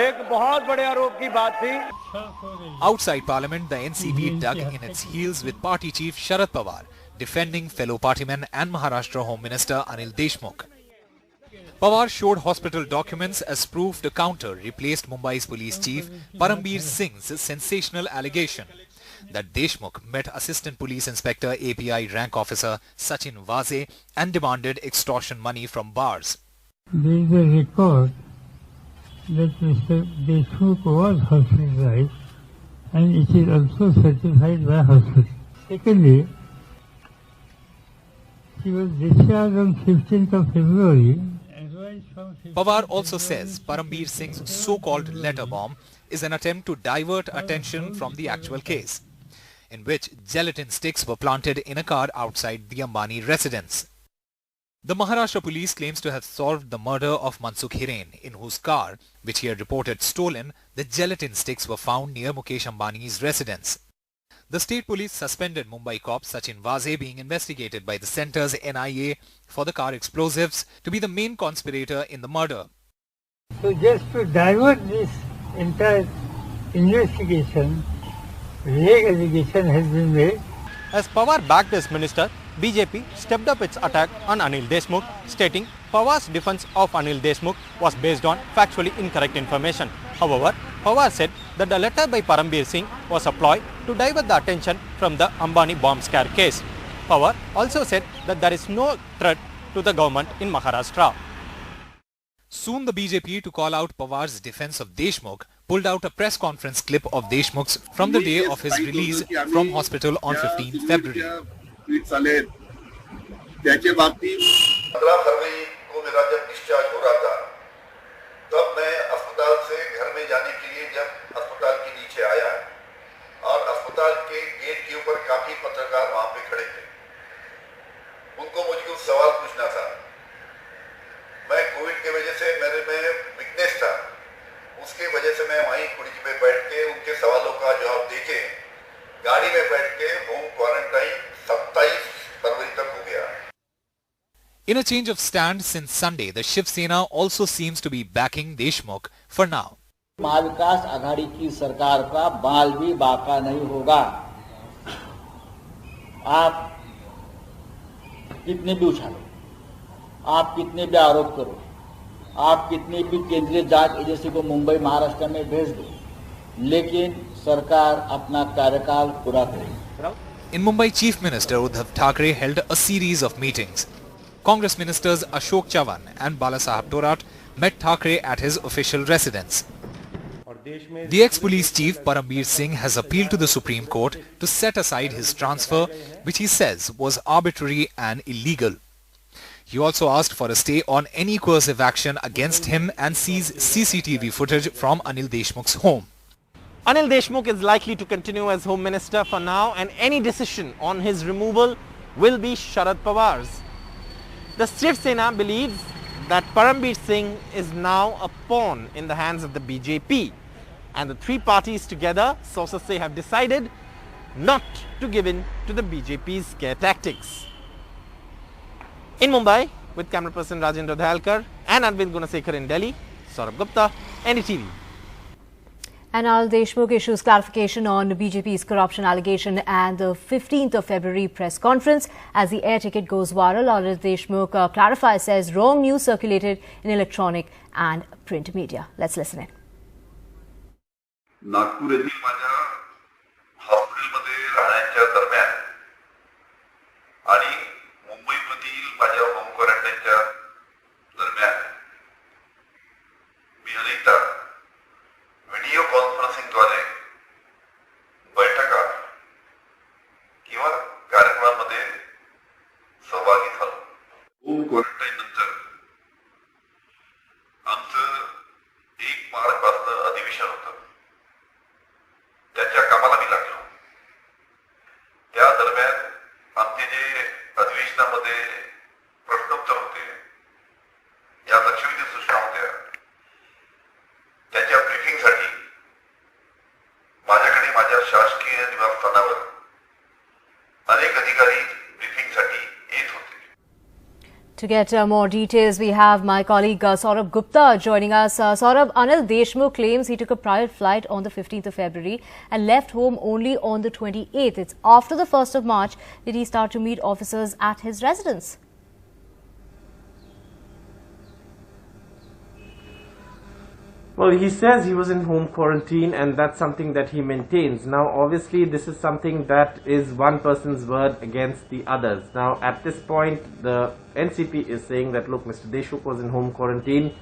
एक बहुत बड़े आरोप की बात थी. Outside Parliament, the NCP dug in its heels with party chief Sharad Pawar defending fellow partyman and Maharashtra Home Minister Anil Deshmukh. Pawar showed hospital documents as proof to counter replaced Mumbai's police chief Parambir Singh's sensational allegation that Deshmukh met Assistant Police Inspector API rank officer Sachin Vaze and demanded extortion money from bars. There is a record that Mr. Deshmukh was hospitalized and it is also certified by hospital. Secondly, he was discharged on 15th of February. Pawar also says Parambir Singh's so-called letter bomb is an attempt to divert attention from the actual case, in which gelatin sticks were planted in a car outside the Ambani residence. The Maharashtra police claims to have solved the murder of Mansukh Hiren, in whose car, which he had reported stolen, the gelatin sticks were found near Mukesh Ambani's residence. The state police suspended Mumbai cop Sachin Vaze, being investigated by the centre's NIA for the car explosives, to be the main conspirator in the murder. So just to divert this entire investigation, vague allegation has been made. As Pawar backed his minister, BJP stepped up its attack on Anil Deshmukh, stating Pawar's defense of Anil Deshmukh was based on factually incorrect information. However, Pawar said that the letter by Parambir Singh was a ploy to divert the attention from the Ambani bomb scare case. Pawar also said that there is no threat to the government in Maharashtra. Soon the BJP, to call out Pawar's defense of Deshmukh, pulled out a press conference clip of Deshmukh's from the day of his release from hospital on 15 February. 15 फरवरी को मेरा जब discharge हो रहा था, तब मैं अस्पताल से घर में जाने के लिए जब अस्पताल के नीचे आया और अस्पताल के गेट के ऊपर काफी पत्रकार वहां पे खड़े थे. उनको मुझे कुछ सवाल पूछना था. मैं कोविड की वजह से मेरे में वीकनेस था, उसके वजह से मैं वहीं कुर्सी पे बैठ के उनके सवालों का जवाब देके गाड़ी में बैठ के होम क्वारंटाइन 27 फरवरी तक हो गया. In a change of stand since Sunday, the Shiv Sena also seems to be backing Deshmukh for now. Mahavikas Aghadi की सरकार का बाल भी बाका नहीं होगा. आप कितने भी उछालो, आप कितने भी आरोप करो, आप कितनी भी केंद्रीय जांच एजेंसी को मुंबई महाराष्ट्र में भेज दो, लेकिन सरकार अपना कार्यकाल पूरा करे. In Mumbai, Chief Minister Uddhav Thackeray held a series of meetings. Congress ministers Ashok Chavan and Balasaheb Thorat met Thackeray at his official residence. The ex-police chief Parambir Singh has appealed to the Supreme Court to set aside his transfer, which he says was arbitrary and illegal. He also asked for a stay on any coercive action against him and seize CCTV footage from Anil Deshmukh's home. Anil Deshmukh is likely to continue as Home Minister for now, and any decision on his removal will be Sharad Pawar's. The Shiv Sena believes that Parambir Singh is now a pawn in the hands of the BJP, and the three parties together, sources say, have decided not to give in to the BJP's scare tactics. In Mumbai, with camera person Rajendra Dhalkar and Arvind Gunasekar in Delhi, Saurabh Gupta, NDTV. And Anil Deshmukh issues clarification on BJP's corruption allegation and the 15th of February press conference. As the air ticket goes viral, Anil Deshmukh clarifies, says wrong news circulated in electronic and print media. Let's listen in. Nagpur येथील माझ्या हॉस्पिटलमध्ये राहण्याच्या दरम्यान आणि मुंबईमधील माझ्या home क्वारंटाईनच्या दरम्यान मी अनेकदा video कॉन्फरन्सिंगद्वारे बैठका किंवा कार्यक्रमामध्ये सहभागी झालो. होम क्वारंटाईन नंतर आमचं 1 मार्चपासून अधिवेशन होतं. त्याच्या कामाला मी लागलो. त्या दरम्यान आमचे जे अधिवेशनामध्ये प्रश्नोत्तर होते, या लक्षवेधी सूचना होत्या, त्याच्या ब्रीफिंगसाठी माझ्याकडे माझ्या शासकीय निवासस्थानावर अनेक अधिकारी ब्रीफिंगसाठी येत होते. To get more details, we have my colleague Saurabh Gupta joining us. Saurabh, Anil Deshmukh claims he took a private flight on the 15th of February and left home only on the 28th. It's after the 1st of March did he start to meet officers at his residence. Well, he says he was in home quarantine, and that's something that he maintains. Now, obviously, this is something that is one person's word against the others. Now, at this point, the NCP is saying that, look, Mr. Deshmukh was in home quarantine.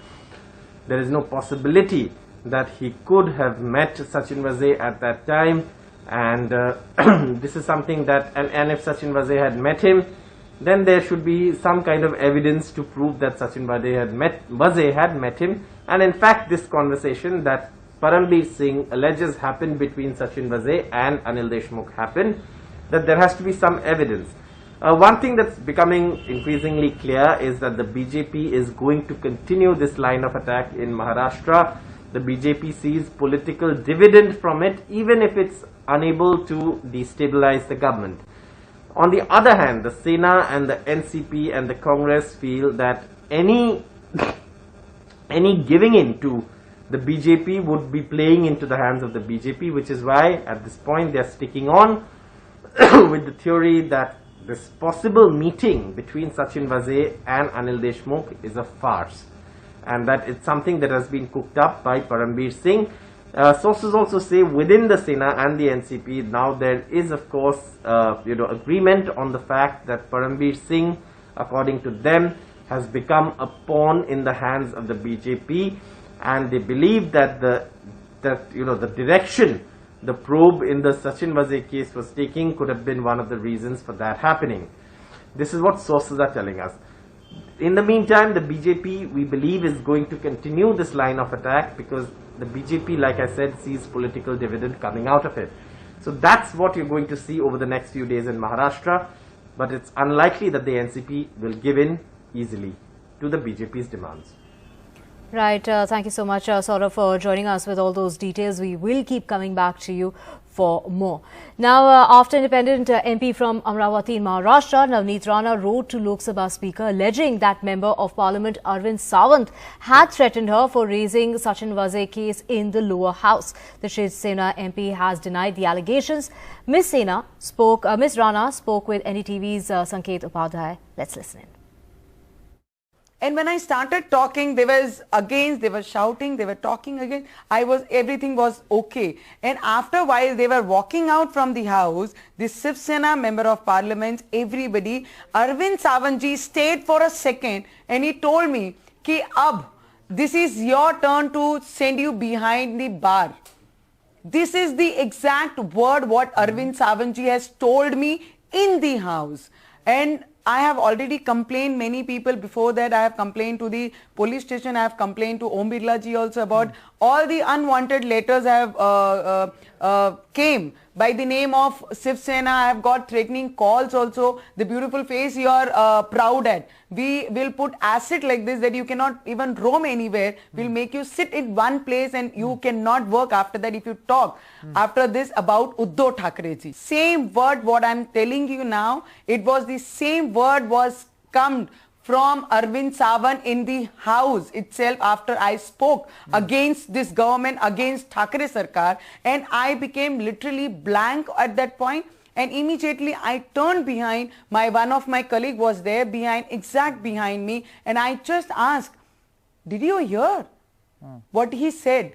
There is no possibility that he could have met Sachin Vaze at that time. And this is something that, and if Sachin Vaze had met him, then there should be some kind of evidence to prove that Sachin Vaze had met him. And in fact, this conversation that Parambir Singh alleges happened between Sachin Vaze and Anil Deshmukh happened, that there has to be some evidence. One thing that's becoming increasingly clear is that the BJP is going to continue this line of attack in Maharashtra. The BJP sees political dividend from it, even if it's unable to destabilize the government. On the other hand, the Sena and the NCP and the Congress feel that any giving in to the BJP would be playing into the hands of the BJP, which is why at this point they are sticking on with the theory that this possible meeting between Sachin Vaze and Anil Deshmukh is a farce, and that it's something that has been cooked up by Parambir Singh. Sources also say within the Sena and the NCP now there is, of course, agreement on the fact that Parambir Singh, according to them, has become a pawn in the hands of the BJP, and they believe that the direction the probe in the Sachin Vaze case was taking could have been one of the reasons for that happening. This is what sources are telling us. In the meantime, the BJP, we believe, is going to continue this line of attack because the BJP, like I said, sees political dividend coming out of it. So that's what you're going to see over the next few days in Maharashtra, but it's unlikely that the NCP will give in easily to the BJP's demands. Right. Thank you so much, Saurabh, for joining us with all those details. We will keep coming back to you for more. Now, after independent MP from Amravati in Maharashtra, Navneet Rana wrote to Lok Sabha Speaker alleging that Member of Parliament Arvind Sawant had threatened her for raising Sachin Vaze case in the lower house. The Shiv Sena MP has denied the allegations. Ms. Rana spoke with NDTV's Sanket Upadhyay. Let's listen in. And when I started talking, they were shouting, they were talking again. Everything was okay. And after a while, they were walking out from the house. The Shiv Sena Member of Parliament, everybody, Arvind Sawant ji stayed for a second and he told me, ki ab, this is your turn to send you behind the bar. This is the exact word what Arvind Sawant ji has told me in the house. And I have already complained, many people before that, I have complained to the police station, I have complained to Om Birla ji also about all the unwanted letters have came by the name of Shiv Sena. I have got threatening calls also. The beautiful face you are proud at. We will put acid like this that you cannot even roam anywhere. We'll make you sit in one place and you cannot work after that if you talk after this about Uddhav Thackeray ji. Same word what I am telling you now, it was the same word was come from Arvind Sawant in the house itself after I spoke against this government, against Thackeray Sarkar, and I became literally blank at that point. And immediately I turned behind, one of my colleague was there exact behind me, and I just asked, did you hear what he said?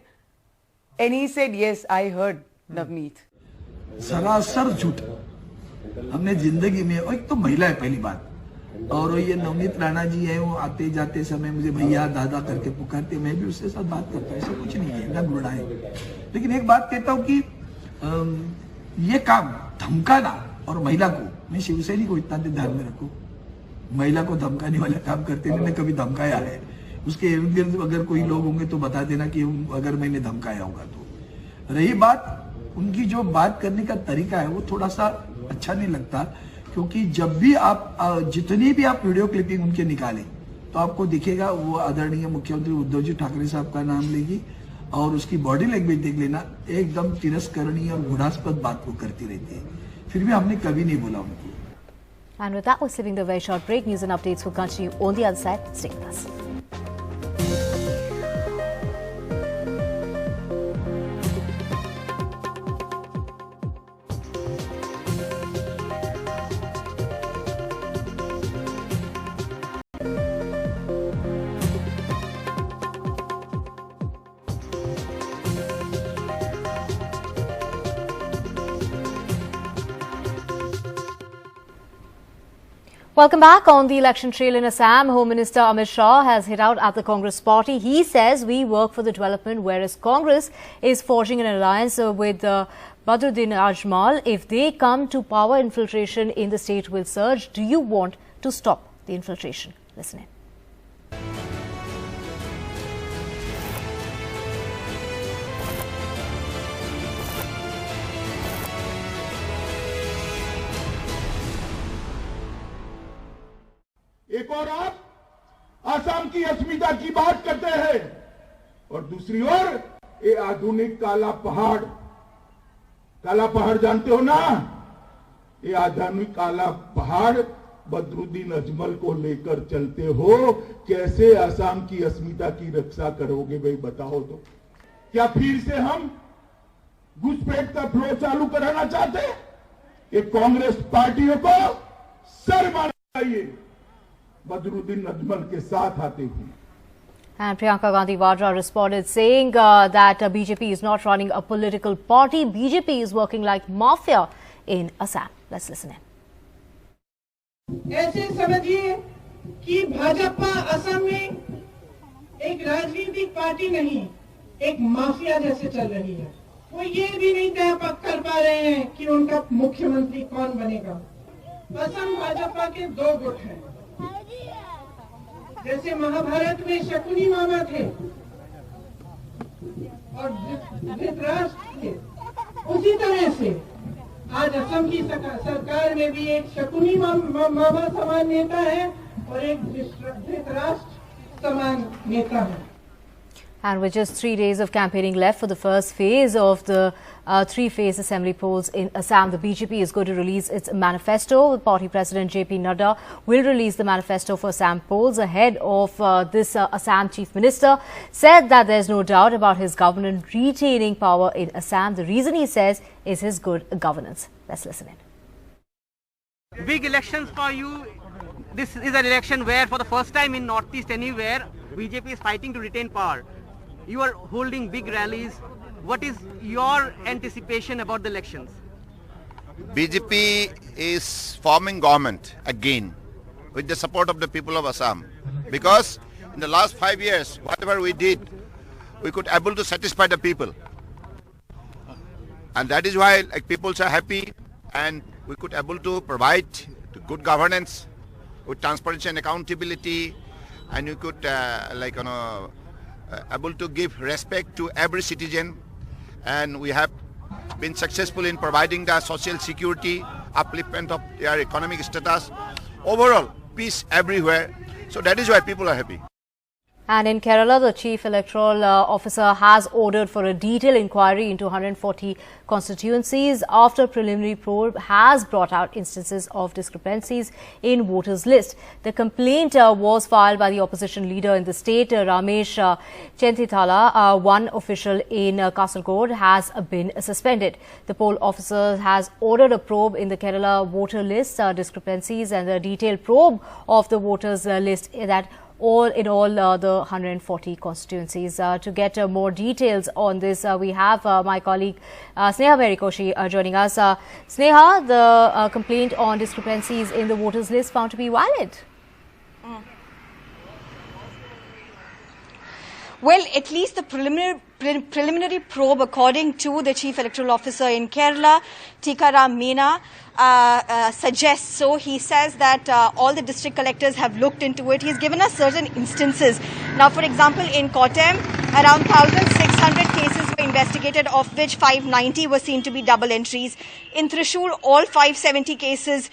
And he said, yes, I heard, Navneet. सरासर झूठ हमने जिंदगी में, एक तो महिला है पहली बात, और ये नवनीत राणा जी है, वो आते जाते समय मुझे भैया दादा करके पुकारते, मैं भी उसके साथ बात करता हूँ, ऐसा कुछ नहीं है, ना गुणा है। लेकिन एक बात कहता हूँ कि ये काम धमकाना और महिला को, मैं शिवसेनी को इतना ध्यान में रखो, महिला को धमकाने वाला काम करते नहीं, मैंने कभी धमकाया है, उसके इर्द गिर्द अगर कोई लोग होंगे तो बता देना कि अगर मैंने धमकाया होगा तो। रही बात उनकी जो बात करने का तरीका है वो थोड़ा सा अच्छा नहीं लगता, क्योंकि जब भी आप जितनी भी आप वीडियो क्लिपिंग उनके निकालें तो आपको दिखेगा वो आदरणीय मुख्यमंत्री उद्धव जी ठाकरे साहब का नाम लेगी और उसकी बॉडी लैंग्वेज देख लेना, एकदम तिरस्करणीय और घृणास्पद बात वो करती रहती है, फिर भी हमने कभी नहीं बोला उनको। And with that, we're slipping the very short break. News and updates will continue on the other side. Stay with us. Welcome back. On the election trail in Assam, Home Minister Amit Shah has hit out at the Congress party. He says we work for the development, whereas Congress is forging an alliance with Badruddin Ajmal. If they come to power, infiltration in the state will surge. Do you want to stop the infiltration? Listen in. एक और आप आसाम की अस्मिता की बात करते हैं और दूसरी ओर ये आधुनिक काला पहाड़ जानते हो ना, ये आधुनिक काला पहाड़ बदरुद्दीन अजमल को लेकर चलते हो, कैसे आसाम की अस्मिता की रक्षा करोगे भाई बताओ तो। क्या फिर से हम घुसपैठ का फ्लो चालू कराना चाहते? ये कांग्रेस पार्टियों को शर्माना चाहिए बदरुद्दीन अजमल के साथ आते हुए। And Priyanka Gandhi Vadra responded saying that BJP is not running a political party. BJP is working like mafia in Assam. Let's listen in. ऐसे समझिए कि भाजपा असम में एक राजनीतिक पार्टी नहीं, एक माफिया जैसे चल रही है। वो ये भी नहीं तय कर पा रहे हैं कि उनका मुख्यमंत्री कौन बनेगा। असम भाजपा के दो गुट हैं, जैसे महाभारत में शकुनी मामा थे और धृतराष्ट्र थे, उसी तरह से आज असम की सरकार में भी एक शकुनी मामा समान नेता है और एक धृतराष्ट्र समान नेता है। And with just 3 days of campaigning left for the first phase of the three-phase assembly polls in Assam, the BJP is going to release its manifesto. Party President JP Nadda will release the manifesto for Assam polls ahead of this. Assam Chief Minister said that there's no doubt about his government retaining power in Assam. The reason, he says, is his good governance. Let's listen in. Big elections for you. This is an election where for the first time in Northeast anywhere, BJP is fighting to retain power. You are holding big rallies. What is your anticipation about the elections? BJP is forming government again with the support of the people of Assam, because in the last 5 years, whatever we did, we could able to satisfy the people, and that is why people are happy, and we could able to provide good governance with transparency and accountability, and we could able to give respect to every citizen, and we have been successful in providing the social security, upliftment of their economic status, overall peace everywhere. So that is why people are happy. And in Kerala, the Chief Electoral Officer has ordered for a detailed inquiry into 140 constituencies after preliminary probe has brought out instances of discrepancies in voters' list. The complaint was filed by the opposition leader in the state, Ramesh Chentithala. One official in Kasaragod has been suspended. The poll officer has ordered a probe in the Kerala voter list discrepancies and a detailed probe of the voters' list that in all the 140 constituencies. To get more details on this, we have my colleague Sneha Merikoshi joining us. Sneha, the complaint on discrepancies in the voters list found to be valid. Well, at least the preliminary probe, according to the Chief Electoral Officer in Kerala, Tikaram Meena, suggests so. He says that all the district collectors have looked into it. He's given us certain instances. Now, for example, in Kottayam, around 1,600 cases were investigated, of which 590 were seen to be double entries. In Trishul, all 570 cases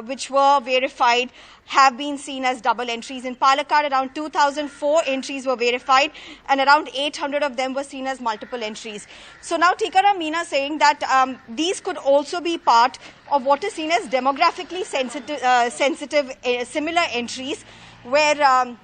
which were verified have been seen as double entries. In Palakkad, around 2,004 entries were verified and around 800 of them were seen as multiple entries. So now Tikaram Meena saying that these could also be part of what is seen as demographically sensitive similar entries where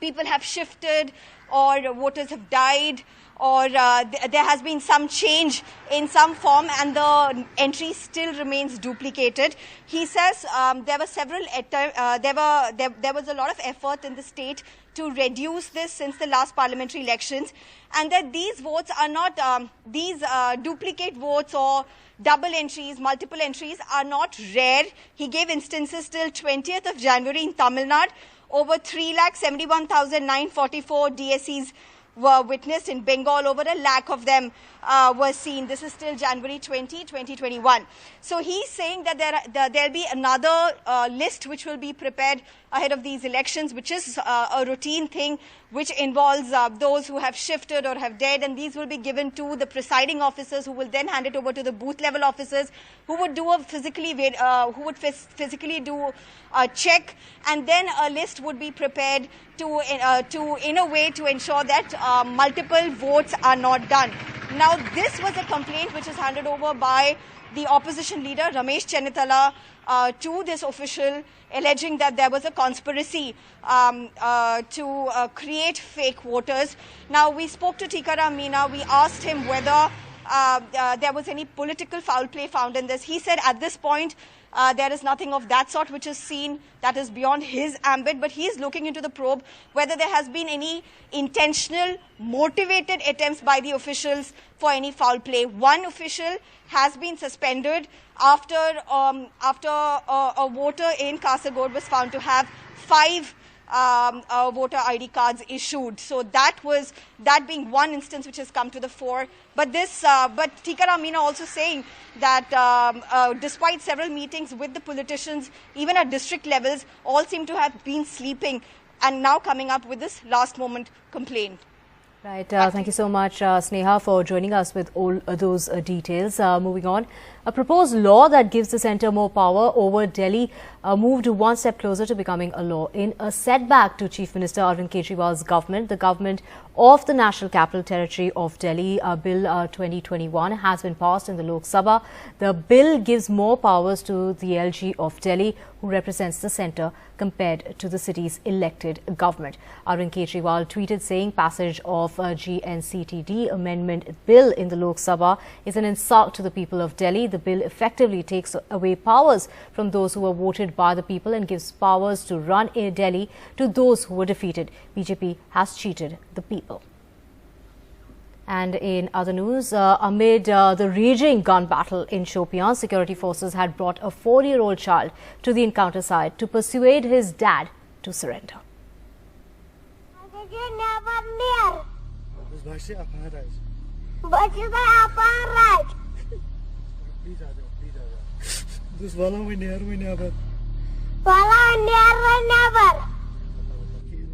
people have shifted or voters have died or there has been some change in some form and the entry still remains duplicated. He says there were several there was a lot of effort in the state to reduce this since the last parliamentary elections, and that these votes are not these duplicate votes or double entries, multiple entries are not rare. He gave instances till 20th of January in Tamil Nadu. Over 3,71,944 DSEs were witnessed. In Bengal, over 1 lakh of them were seen. This is still January 2021. So he's saying that there'll be another list which will be prepared ahead of these elections, which is a routine thing which involves those who have shifted or have died, and these will be given to the presiding officers who will then hand it over to the booth level officers who would do a physically do a check, and then a list would be prepared to in a way to ensure that multiple votes are not done. Now, this was a complaint which is handed over by the opposition leader Ramesh Chennithala to this official, alleging that there was a conspiracy to create fake voters. Now, we spoke to Tikaram Meena. We asked him whether there was any political foul play found in this. He said at this point there is nothing of that sort which is seen, that is beyond his ambit, but he is looking into the probe whether there has been any intentional, motivated attempts by the officials for any foul play. One official has been suspended after a voter in Kasaragod was found to have 5 voter ID cards issued. So that being one instance which has come to the fore. But Tikaram Meena also saying that despite several meetings with the politicians, even at district levels, all seem to have been sleeping and now coming up with this last moment complaint. Right. Thank you so much, Sneha, for joining us with all those details. Moving on, a proposed law that gives the centre more power over Delhi moved one step closer to becoming a law. In a setback to Chief Minister Arvind Kejriwal's government, the government of the National Capital Territory of Delhi, Bill 2021, has been passed in the Lok Sabha. The bill gives more powers to the LG of Delhi, who represents the centre, compared to the city's elected government. Arvind Kejriwal tweeted saying passage of GNCTD amendment bill in the Lok Sabha is an insult to the people of Delhi. The bill effectively takes away powers from those who were voted by the people and gives powers to run Delhi to those who were defeated. BJP has cheated the people. And in other news, amid the raging gun battle in Shopian, security forces had brought a 4-year-old child to the encounter site to persuade his dad to surrender.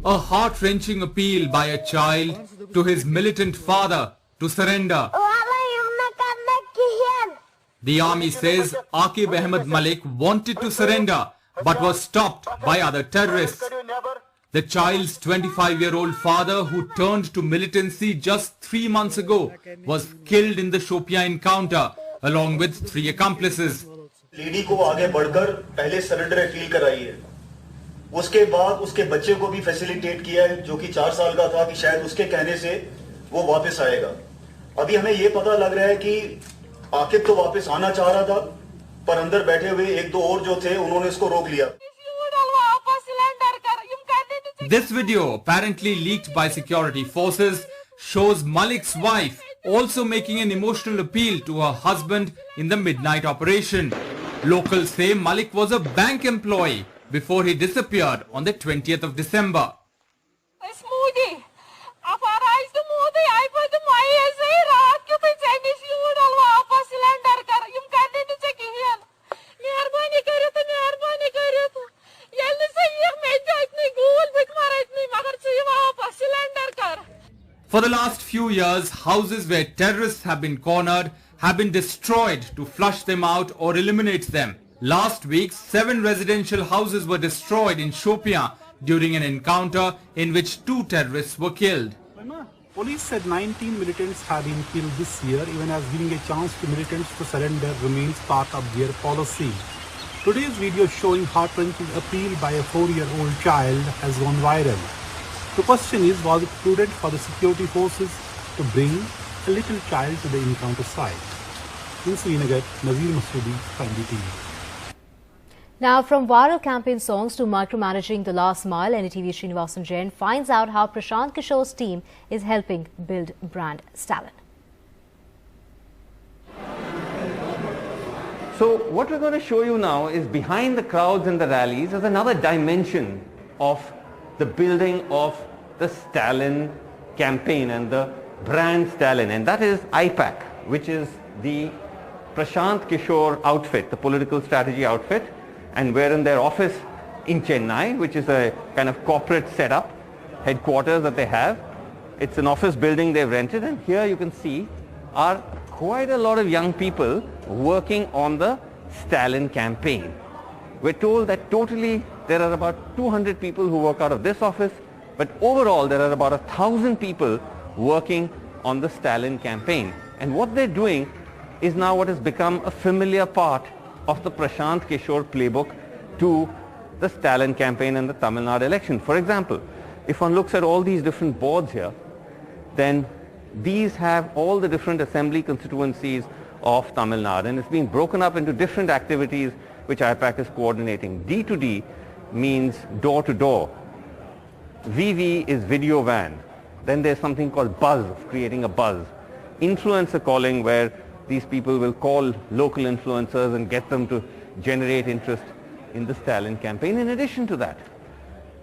A heart-wrenching appeal by a child to his militant father to surrender. The army says Aqib Ahmed Malik wanted to surrender but was stopped by other terrorists. The child's 25-year-old father, who turned to militancy just 3 months ago, was killed in the Shopian encounter along with 3 accomplices. Lady को आगे बढ़कर पहले surrender appeal कराई है, उसके बाद उसके बच्चे को भी फैसिलिटेट किया है जो कि 4 साल का था कि शायद उसके कहने से वो वापस आएगा। अभी हमें ये पता लग रहा है कि आकिब तो वापस आना चाह रहा था, पर अंदर बैठे हुए 1-2 और जो थे उन्होंने इसको रोक लिया। This video, apparently leaked by security forces, shows Malik's wife also making an emotional appeal to her husband in the midnight operation. Locals say Malik was a bank employee before he disappeared on the 20th of December. For the last few years, houses where terrorists have been cornered have been destroyed to flush them out or eliminate them. Last week, 7 residential houses were destroyed in Shopian during an encounter in which 2 terrorists were killed. Police said 19 militants have been killed this year, even as giving a chance to militants to surrender remains part of their policy. Today's video showing heart-wrenching appeal by a 4-year-old child has gone viral. The question is, was it prudent for the security forces to bring a little child to the encounter site? In Srinagar, Nazir Masoodi, Prime TV. Now, from viral campaign songs to micromanaging the last mile, NDTV's Srinivasan Jain finds out how Prashant Kishore's team is helping build brand Stalin. So what we're going to show you now is behind the crowds and the rallies is another dimension of the building of the Stalin campaign and the brand Stalin, and that is IPAC, which is the Prashant Kishore outfit, the political strategy outfit, and we're in their office in Chennai, which is a kind of corporate setup, headquarters that they have. It's an office building they've rented, and here you can see are quite a lot of young people working on the Stalin campaign. We're told that totally there are about 200 people who work out of this office, but overall there are about 1,000 people working on the Stalin campaign. And what they're doing is now what has become a familiar part of the Prashant Kishore playbook to the Stalin campaign and the Tamil Nadu election. For example, if one looks at all these different boards here, then these have all the different assembly constituencies of Tamil Nadu, and it's been broken up into different activities which IPAC is coordinating. D2D means door to door. VV is video van. Then there's something called buzz, creating a buzz. Influencer calling, where these people will call local influencers and get them to generate interest in the Stalin campaign. In addition to that,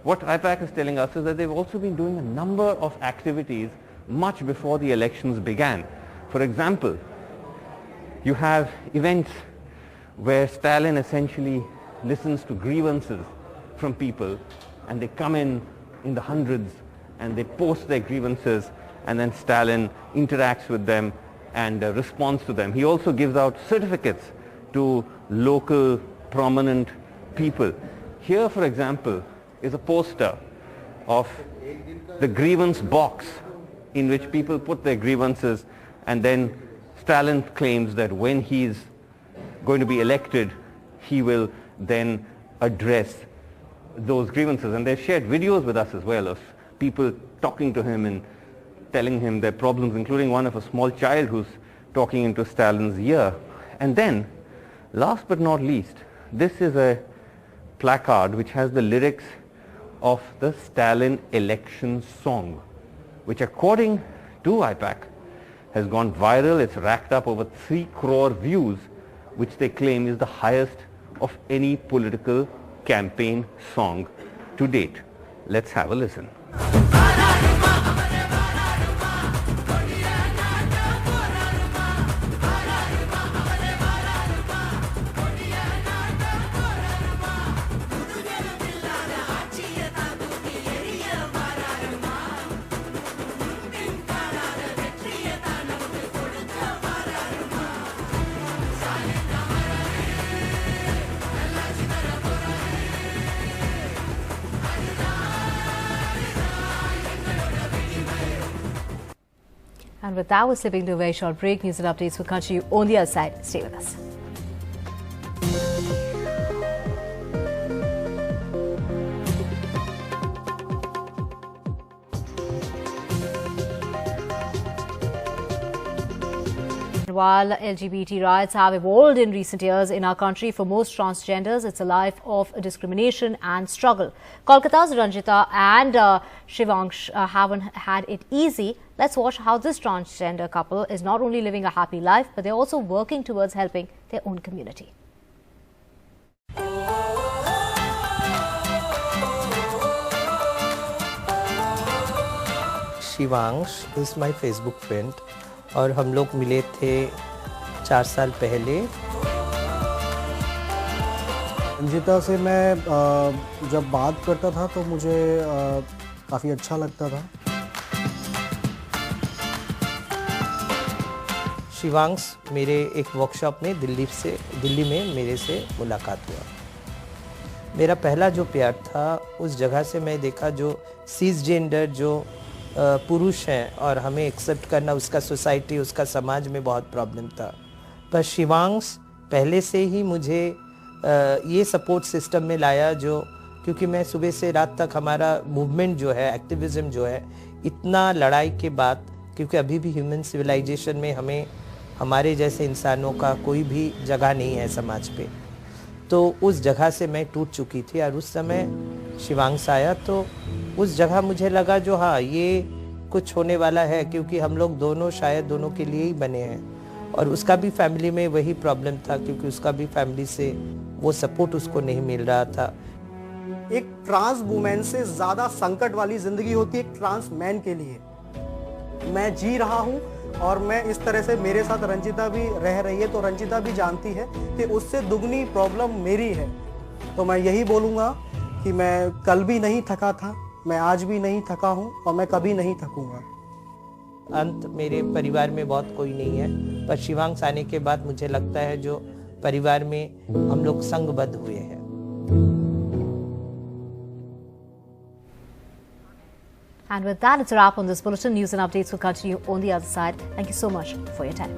what IPAC is telling us is that they've also been doing a number of activities much before the elections began. For example, you have events where Stalin essentially listens to grievances from people, and they come in the hundreds and they post their grievances, and then Stalin interacts with them and responds to them. He also gives out certificates to local prominent people. Here, for example, is a poster of the grievance box in which people put their grievances, and then Stalin claims that when he's going to be elected, he will then address those grievances. And they've shared videos with us as well of people talking to him and telling him their problems, including one of a small child who's talking into Stalin's ear. And then, last but not least, this is a placard which has the lyrics of the Stalin election song, which according to IPAC has gone viral. It's racked up over 3 crore views, which they claim is the highest of any political campaign song to date. Let's have a listen. And with that, we're slipping to a very short break. News and updates will continue on the other side. Stay with us. While LGBT rights have evolved in recent years in our country, for most transgenders, it's a life of discrimination and struggle. Kolkata's Ranjita and Shivansh haven't had it easy. Let's watch how this transgender couple is not only living a happy life, but they're also working towards helping their own community. Shivansh is my Facebook friend और हम लोग मिले थे 4 साल पहले। रंजिता से मैं जब बात करता था तो मुझे काफ़ी अच्छा लगता था। शिवांश मेरे एक वर्कशॉप में दिल्ली में मेरे से मुलाकात हुआ। मेरा पहला जो प्यार था उस जगह से मैं देखा जो सीसजेंडर जो पुरुष हैं और हमें एक्सेप्ट करना उसका सोसाइटी उसका समाज में बहुत प्रॉब्लम था। पर शिवांश पहले से ही मुझे ये सपोर्ट सिस्टम में लाया जो क्योंकि मैं सुबह से रात तक हमारा मूवमेंट जो है एक्टिविज्म जो है इतना लड़ाई के बाद क्योंकि अभी भी ह्यूमन सिविलाइजेशन में हमें हमारे जैसे इंसानों का कोई भी जगह नहीं है समाज पे, तो उस जगह से मैं टूट चुकी थी और उस समय शिवांश आया तो उस जगह मुझे लगा जो हाँ ये कुछ होने वाला है क्योंकि हम लोग दोनों शायद दोनों के लिए ही बने हैं और उसका भी फैमिली में वही प्रॉब्लम था क्योंकि उसका भी फैमिली से वो सपोर्ट उसको नहीं मिल रहा था। एक ट्रांस वुमेन से ज़्यादा संकट वाली ज़िंदगी होती है एक ट्रांस मैन के लिए। मैं जी रहा हूँ और मैं इस तरह से मेरे साथ रंजिता भी रह रही है तो रंजिता भी जानती है कि उससे दुगनी प्रॉब्लम मेरी है। तो मैं यही बोलूँगा कि मैं कल भी नहीं थका था, मैं आज भी नहीं थका हूँ और मैं कभी नहीं थकूँगा। अंत मेरे परिवार में बहुत कोई नहीं है पर शिवांश आने के बाद मुझे लगता है जो परिवार में हम लोग संगबद्ध हुए हैं। And with that, it's a wrap on this bulletin. News and updates will continue on the other side. Thank you so much for your time.